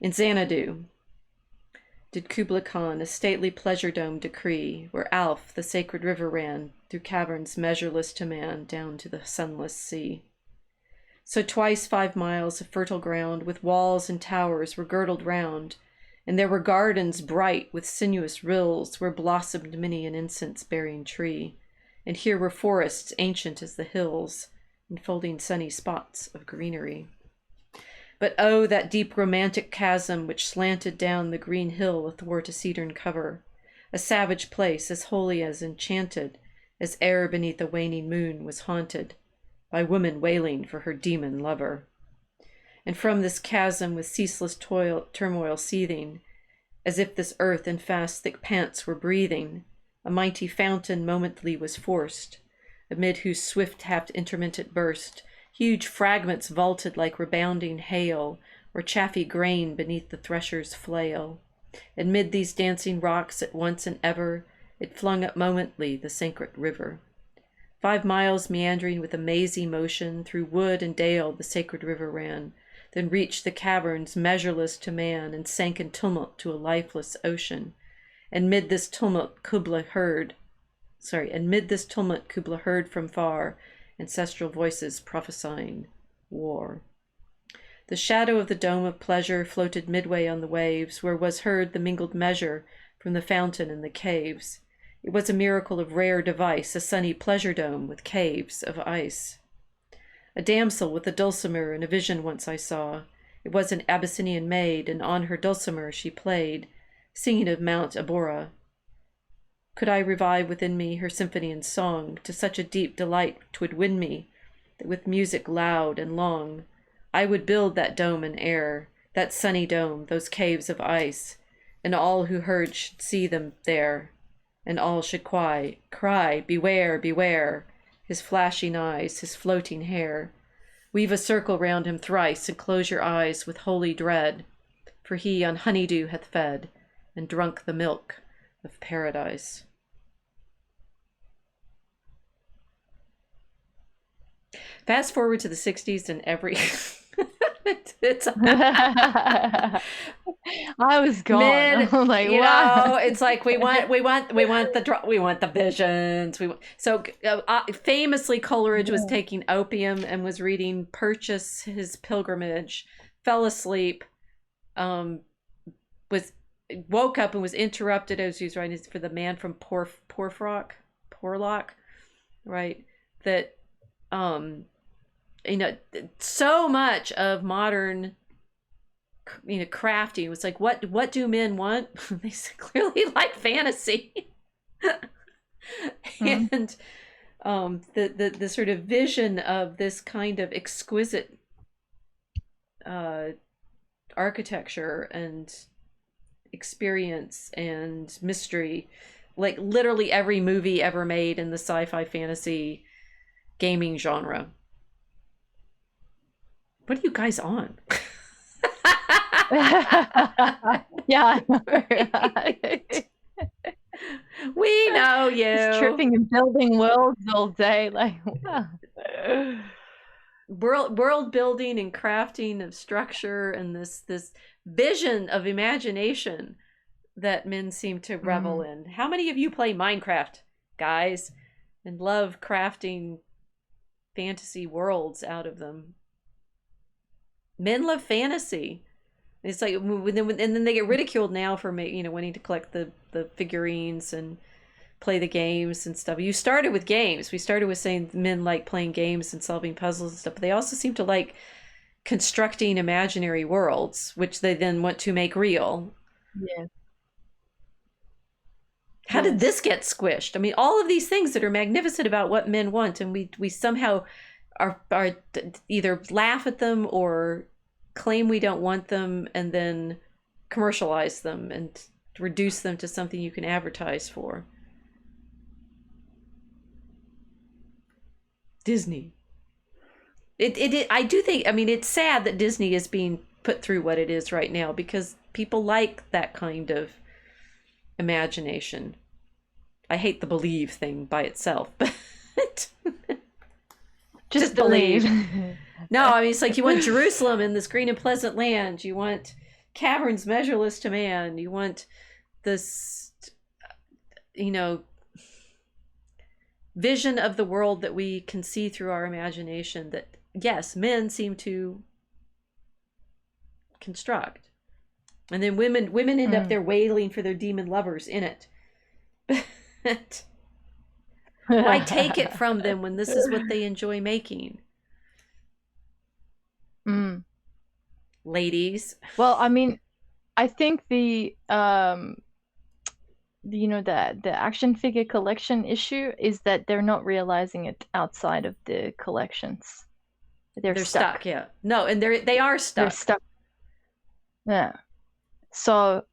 in Xanadu, did Kubla Khan a stately pleasure dome decree, where Alf, the sacred river, ran through caverns measureless to man, down to the sunless sea. So twice 5 miles of fertile ground, with walls and towers, were girdled round, and there were gardens bright with sinuous rills, where blossomed many an incense-bearing tree, and here were forests ancient as the hills, enfolding sunny spots of greenery. But oh, that deep romantic chasm which slanted down the green hill athwart a cedarn cover, a savage place as holy as enchanted, as ere beneath a waning moon was haunted by woman wailing for her demon lover. And from this chasm with ceaseless turmoil seething, as if this earth in fast thick pants were breathing, a mighty fountain momently was forced, amid whose swift half-intermittent burst huge fragments vaulted like rebounding hail, or chaffy grain beneath the thresher's flail. And mid these dancing rocks at once and ever, it flung up momently the sacred river. 5 miles meandering with a mazy motion, through wood and dale the sacred river ran, then reached the caverns measureless to man, and sank in tumult to a lifeless ocean. And mid this tumult Kubla heard from far ancestral voices prophesying war. The shadow of the dome of pleasure floated midway on the waves, where was heard the mingled measure from the fountain and the caves. It was a miracle of rare device, a sunny pleasure dome with caves of ice. A damsel with a dulcimer in a vision once I saw. It was an Abyssinian maid, and on her dulcimer she played, singing of Mount Abora. Could I revive within me her symphony and song, to such a deep delight 'twould win me, that with music loud and long, I would build that dome in air, that sunny dome, those caves of ice, and all who heard should see them there, and all should cry, beware, beware, his flashing eyes, his floating hair. Weave a circle round him thrice, and close your eyes with holy dread, for he on honeydew hath fed, and drunk the milk of paradise. Fast forward to the 60s and every it's I was gone. men, I'm like, you wow. know, it's like we want the visions. Famously Coleridge was taking opium and was reading Purchas His Pilgrimage, fell asleep, woke up and was interrupted as he was writing for the man from Porlock, right? That so much of modern crafting was like, what do men want? They clearly like fantasy. And the sort of vision of this kind of exquisite architecture and experience and mystery, like literally every movie ever made in the sci-fi fantasy gaming genre. What are you guys on? Yeah. We know you. Just tripping and building worlds all day, like wow. World building and crafting of structure, and this vision of imagination that men seem to revel in. How many of you play Minecraft, guys, and love crafting fantasy worlds out of them? Men love fantasy. It's like, and then they get ridiculed now for wanting to collect the figurines and play the games and stuff. You started with games. We started with saying men like playing games and solving puzzles and stuff, but they also seem to like constructing imaginary worlds, which they then want to make real. Yeah. How did this get squished? I mean, all of these things that are magnificent about what men want, and we somehow are either laugh at them or claim we don't want them, and then commercialize them and reduce them to something you can advertise for. Disney. I do think, I mean, it's sad that Disney is being put through what it is right now, because people like that kind of imagination. I hate the believe thing by itself, but just believe. No, I mean, it's like you want Jerusalem in this green and pleasant land. You want caverns measureless to man. You want this, you know, vision of the world that we can see through our imagination that, yes, men seem to construct. And then women end up there wailing for their demon lovers in it. Why take it from them when this is what they enjoy making? Ladies. Well, I mean, I think the the action figure collection issue is that they're not realizing it outside of the collections. They're stuck. Yeah. No, and they are stuck. They're stuck. Yeah. So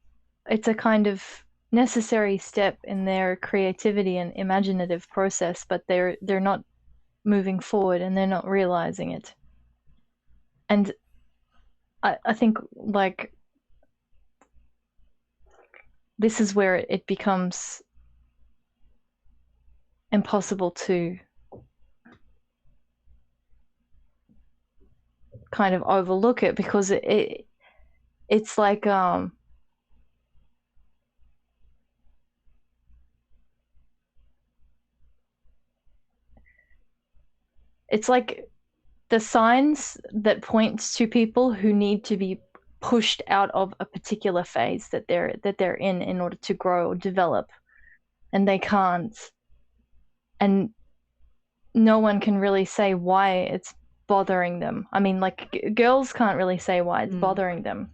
it's a kind of necessary step in their creativity and imaginative process, but they're not moving forward and they're not realizing it. And I think like this is where it becomes impossible to kind of overlook it, because it's like it's like the signs that points to people who need to be pushed out of a particular phase that they're in order to grow or develop, and they can't, and no one can really say why it's bothering them. I mean, like girls can't really say why it's bothering them,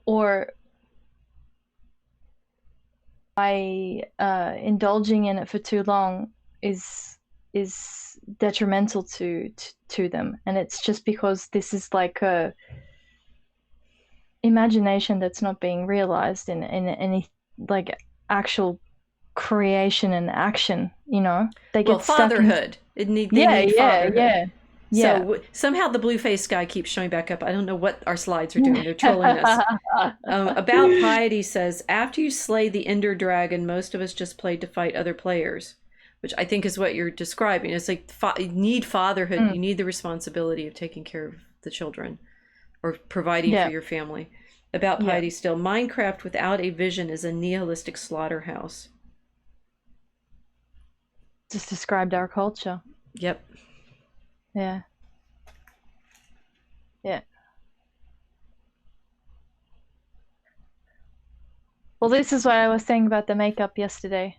or why indulging in it for too long is detrimental to them. And it's just because this is like a imagination that's not being realized in any like actual creation and action, you know. They get fatherhood. They need fatherhood. Yeah. So somehow the blue-faced guy keeps showing back up. I don't know what our slides are doing. They're trolling us. About Piety says, after you slay the Ender Dragon, most of us just played to fight other players, which I think is what you're describing. It's like you need fatherhood. You need the responsibility of taking care of the children or providing for your family. About Piety still, Minecraft without a vision is a nihilistic slaughterhouse. Just described our culture. Yep. Yeah. Well, this is what I was saying about the makeup yesterday,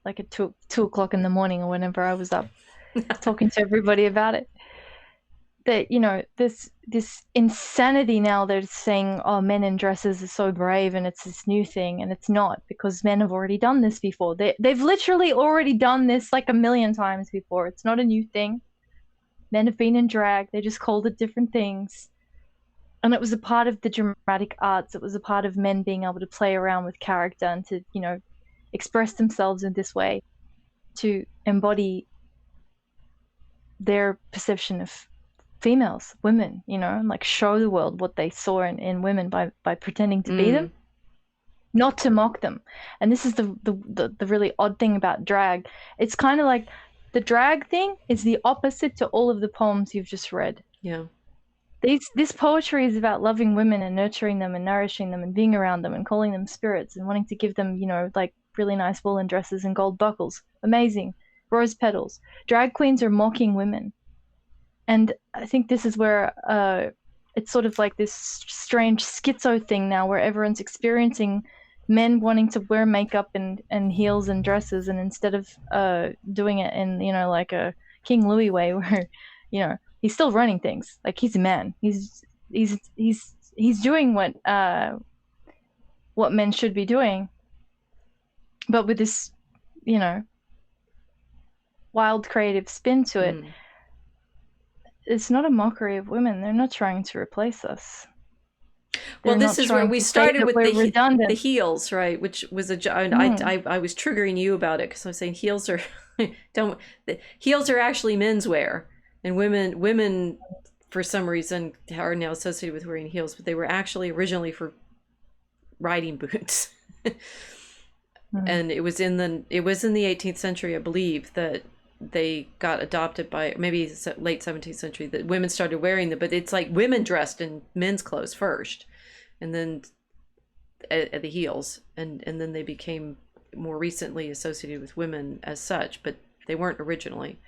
like at 2 o'clock in the morning or whenever I was up talking to everybody about it. That, you know, this insanity now, they're saying, oh, men in dresses are so brave and it's this new thing, and it's not, because men have already done this before. They've literally already done this like a million times before. It's not a new thing. Men have been in drag, they just called it different things. And it was a part of the dramatic arts. It was a part of men being able to play around with character and to, you know, express themselves in this way, to embody their perception of females, women, you know, and like show the world what they saw in women by pretending to be them, not to mock them. And this is the really odd thing about drag. It's kind of like the drag thing is the opposite to all of the poems you've just read. Yeah. This poetry is about loving women and nurturing them and nourishing them and being around them and calling them spirits and wanting to give them, you know, like really nice woolen dresses and gold buckles. Amazing. Rose petals. Drag queens are mocking women. And I think this is where it's sort of like this strange schizo thing now, where everyone's experiencing men wanting to wear makeup and heels and dresses, and instead of doing it in, you know, like a King Louis way, where, you know, he's still running things. Like, he's a man. He's doing what men should be doing, but with this, you know, wild creative spin to it. It's not a mockery of women. They're not trying to replace us. Well, this is where we started with the heels, right? Which was I was triggering you about it because I was saying heels are heels are actually menswear, and women for some reason are now associated with wearing heels, but they were actually originally for riding boots. And it was in the 18th century, I believe, that they got adopted by, maybe it's late 17th century, that women started wearing them, but it's like women dressed in men's clothes first, and then at the heels, and then they became more recently associated with women as such, but they weren't originally.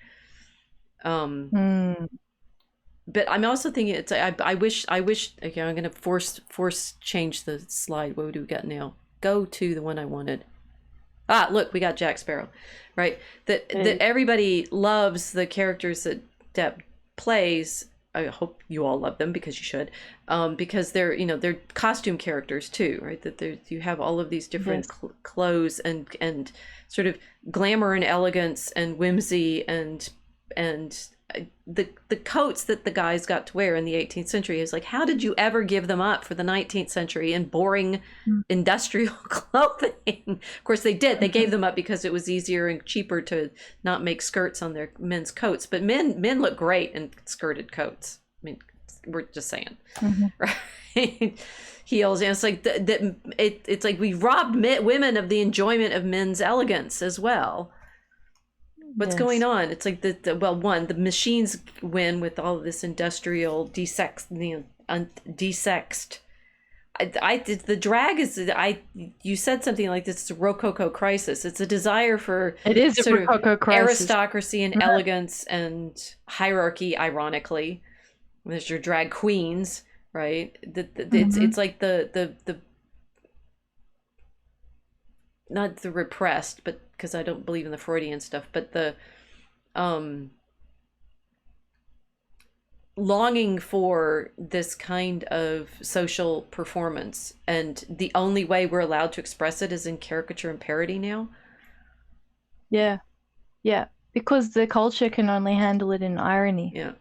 But I'm also thinking, it's I wish, okay, I'm gonna force change the slide. What do we got now? Go to the one I wanted. Ah, look, we got Jack Sparrow, right? That everybody loves the characters that Depp plays. I hope you all love them, because you should, because they're, you know, they're costume characters too, right? That you have all of these different clothes and sort of glamour and elegance and whimsy and the coats that the guys got to wear in the 18th century is like, how did you ever give them up for the 19th century and boring industrial clothing? Of course they did. They gave them up because it was easier and cheaper to not make skirts on their men's coats. But men look great in skirted coats. I mean, we're just saying, right? Heels, and it's like it's like we robbed women of the enjoyment of men's elegance as well. What's going on? It's like the machines win with all of this industrial desexed. The drag is, you said something like this, it's a Rococo crisis. It's a desire for, it is a Rococo crisis, aristocracy and elegance and hierarchy. Ironically, there's your drag queens, right? It's like the not the repressed, but because I don't believe in the Freudian stuff, but the longing for this kind of social performance, and the only way we're allowed to express it is in caricature and parody now. Yeah, because the culture can only handle it in irony. Yeah,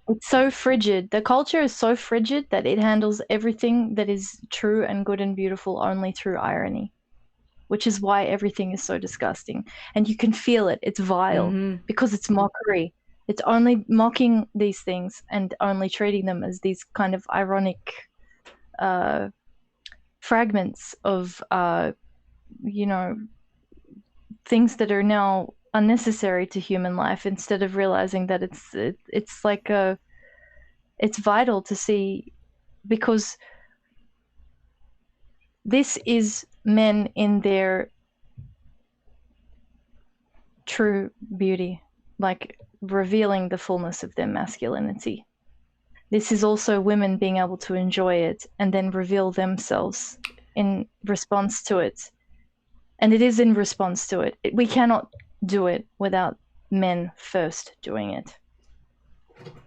it's so frigid. The culture is so frigid that it handles everything that is true and good and beautiful only through irony, which is why everything is so disgusting. And you can feel it. It's vile because it's mockery. It's only mocking these things and only treating them as these kind of ironic fragments of, things that are now unnecessary to human life, instead of realizing that it's like it's vital to see, because this is men in their true beauty, like revealing the fullness of their masculinity. This is also women being able to enjoy it and then reveal themselves in response to it. And it is in response to it. We cannot do it without men first doing it.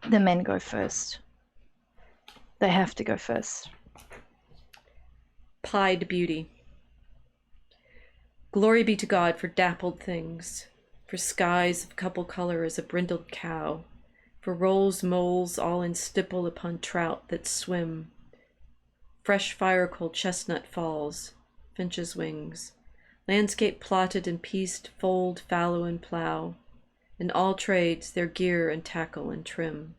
The men go first. They have to go first. Pied beauty. Glory be to God for dappled things, for skies of couple color as a brindled cow, for rolls moles all in stipple upon trout that swim, fresh fire-cold chestnut falls, finch's wings, landscape plotted and pieced, fold, fallow, and plough, in all trades their gear and tackle and trim.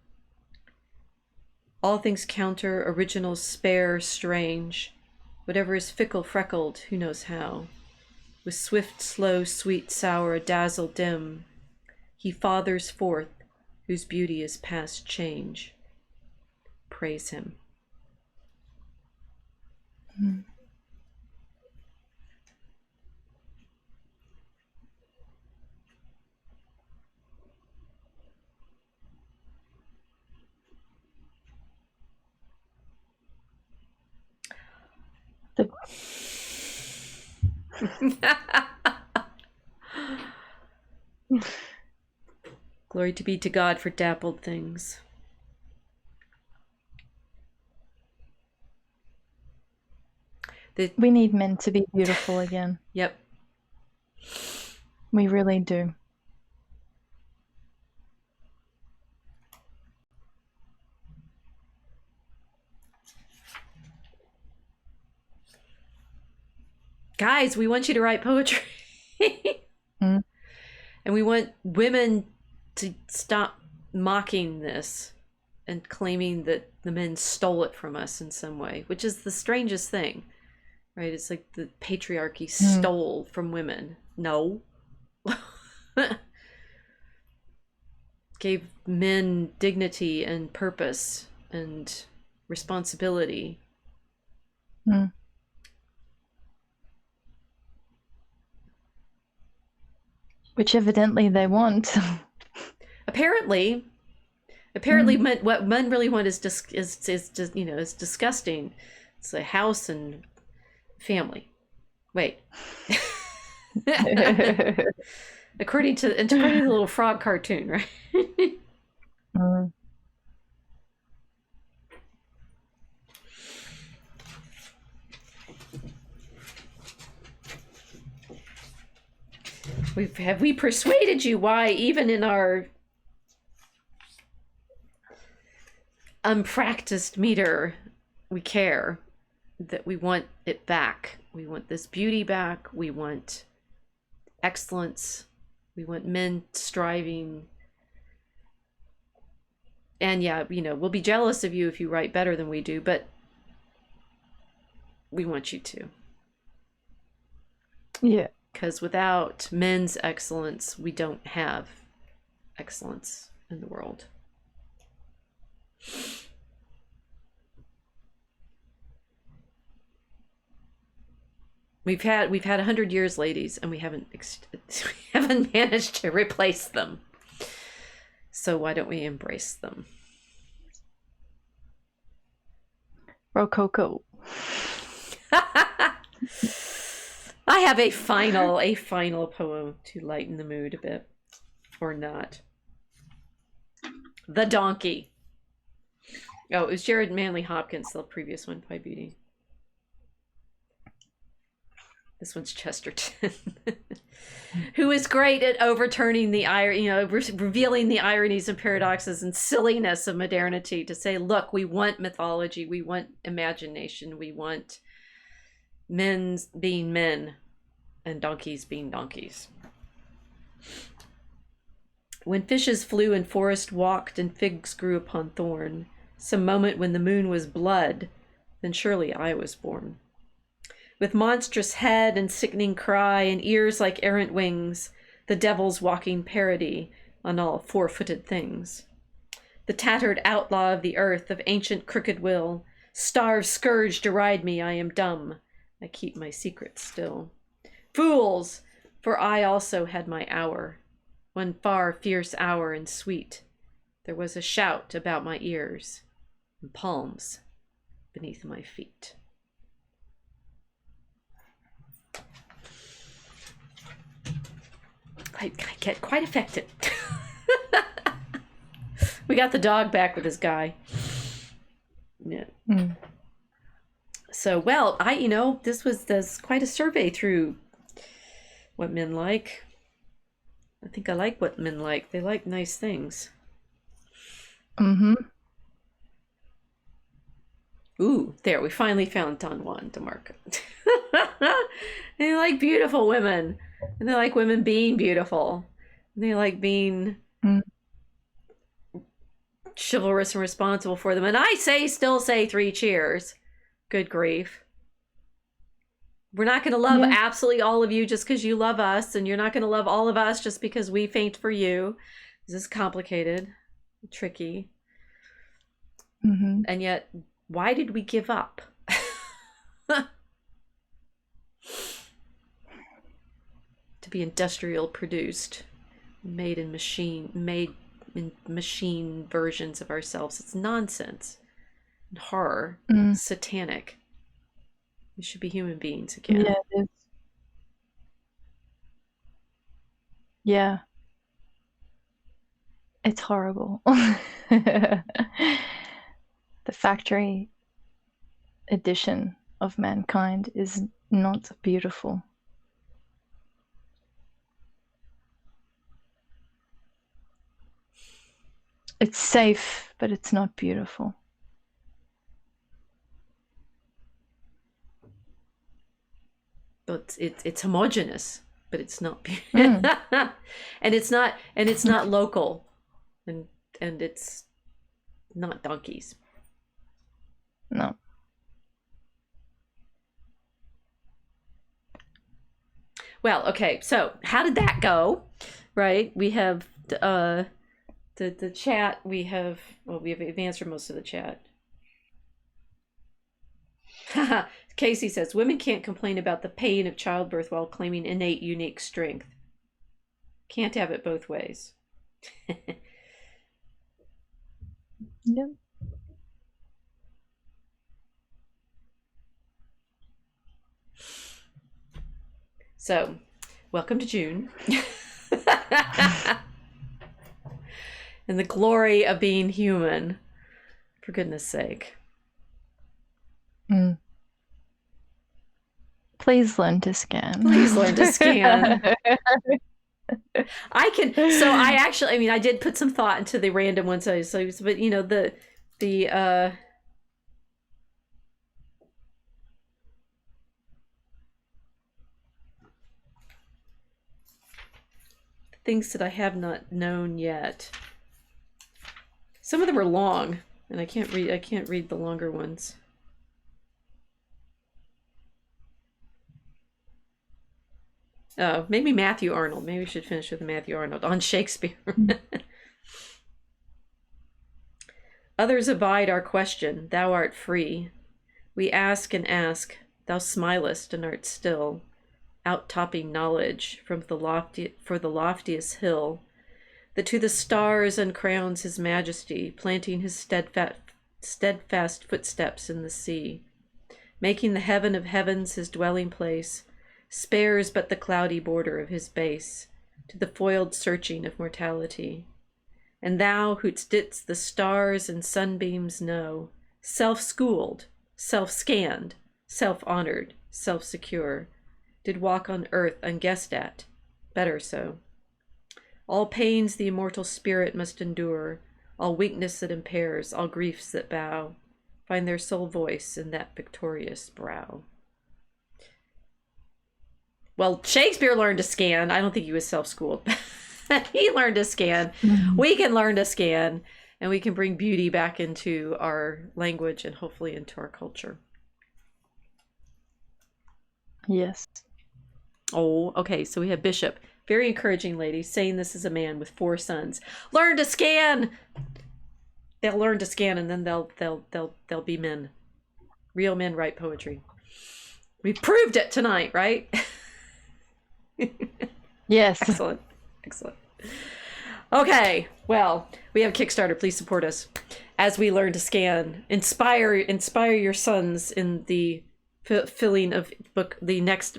All things counter, originals spare, strange, whatever is fickle, freckled, who knows how. With swift, slow, sweet, sour, dazzle dim, he fathers forth, whose beauty is past change. Praise him. Glory to be to God for dappled things. We need men to be beautiful again. Yep. We really do. Guys, we want you to write poetry. And we want women to stop mocking this and claiming that the men stole it from us in some way, which is the strangest thing, right? It's like the patriarchy stole from women. No. gave men dignity and purpose and responsibility. Mm. Which evidently they want. Apparently, what men really want is disgusting. It's a house and family. Wait. according to the little frog cartoon, right? Mm. Have we persuaded you why even in our unpracticed meter we care, that we want it back? We want this beauty back. We want excellence. We want men striving. And yeah, we'll be jealous of you if you write better than we do, but we want you to. Yeah. Because without men's excellence, we don't have excellence in the world. We've had 100 years, ladies, and we haven't managed to replace them. So why don't we embrace them? Rococo. I have a final poem to lighten the mood a bit, or not. The Donkey. Oh, it was Jared Manley Hopkins, the previous one, by Beauty. This one's Chesterton, who is great at overturning the revealing the ironies and paradoxes and silliness of modernity to say, look, we want mythology, we want imagination, we want men being men and donkeys being donkeys. When fishes flew and forest walked and figs grew upon thorn, some moment when the moon was blood, then surely I was born. With monstrous head and sickening cry and ears like errant wings, the devil's walking parody on all four-footed things. The tattered outlaw of the earth, of ancient crooked will, starved scourge deride me, I am dumb, I keep my secret still. Fools! For I also had my hour, one far fierce hour and sweet. There was a shout about my ears, and palms beneath my feet. I get quite affected. We got the dog back with this guy. Yeah. Mm. So, well, there's quite a survey through what men like. I think I like what men like. They like nice things. Mm-hmm. Ooh, there, we finally found Don Juan DeMarco. They like beautiful women. And they like women being beautiful. And they like being chivalrous and responsible for them. And I still say 3 cheers. Good grief. We're not going to love absolutely all of you just because you love us. And you're not going to love all of us just because we faint for you. This is complicated, tricky. Mm-hmm. And yet, why did we give up? To be industrial produced, made in machine versions of ourselves. It's nonsense and horror, satanic. We should be human beings again. Yeah, it is. Yeah. It's horrible. The factory edition of mankind is not beautiful. It's safe, but it's not beautiful. But it's homogenous, but it's not beautiful. and it's not local, and it's not donkeys. No. Well, okay, so how did that go? Right? We have the chat, we've answered most of the chat. Casey says, women can't complain about the pain of childbirth while claiming innate, unique strength. Can't have it both ways. Yep. So, welcome to June. And the glory of being human, for goodness sake. Please learn to scan. Please learn to scan. I did put some thought into the random ones, but you know, the things that I have not known yet. Some of them are long, and I can't read the longer ones. Oh, maybe Matthew Arnold. Maybe we should finish with Matthew Arnold on Shakespeare. Others abide our question, thou art free. We ask and ask, thou smilest and art still, out-topping knowledge for the loftiest hill, that to the stars uncrowns his majesty, planting his steadfast footsteps in the sea, making the heaven of heavens his dwelling place, spares but the cloudy border of his base to the foiled searching of mortality. And thou who didst the stars and sunbeams know, self-schooled, self-scanned, self-honored, self-secure, did walk on earth unguessed at, better so. All pains the immortal spirit must endure, all weakness that impairs, all griefs that bow, find their sole voice in that victorious brow. Well, Shakespeare learned to scan. I don't think he was self-schooled. He learned to scan. We can learn to scan, and we can bring beauty back into our language and hopefully into our culture. Yes. Oh, okay. So we have Bishop, very encouraging lady, saying this is a man with 4 sons. Learn to scan. They'll learn to scan, and then they'll be men. Real men write poetry. We proved it tonight, right? Yes. Excellent. Okay, well, we have Kickstarter. Please support us as we learn to scan. Inspire your sons in the filling of the next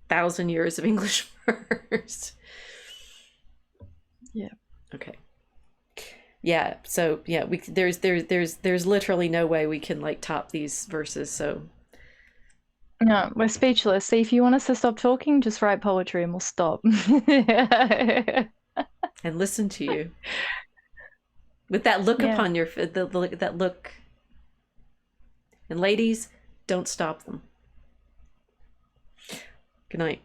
1,000 years of English verse. Yeah. Okay. Yeah. So yeah, there's literally no way we can like top these verses. So. No, we're speechless. See, if you want us to stop talking, just write poetry and we'll stop. And listen to you. With that look upon your that look. And ladies, don't stop them. Good night.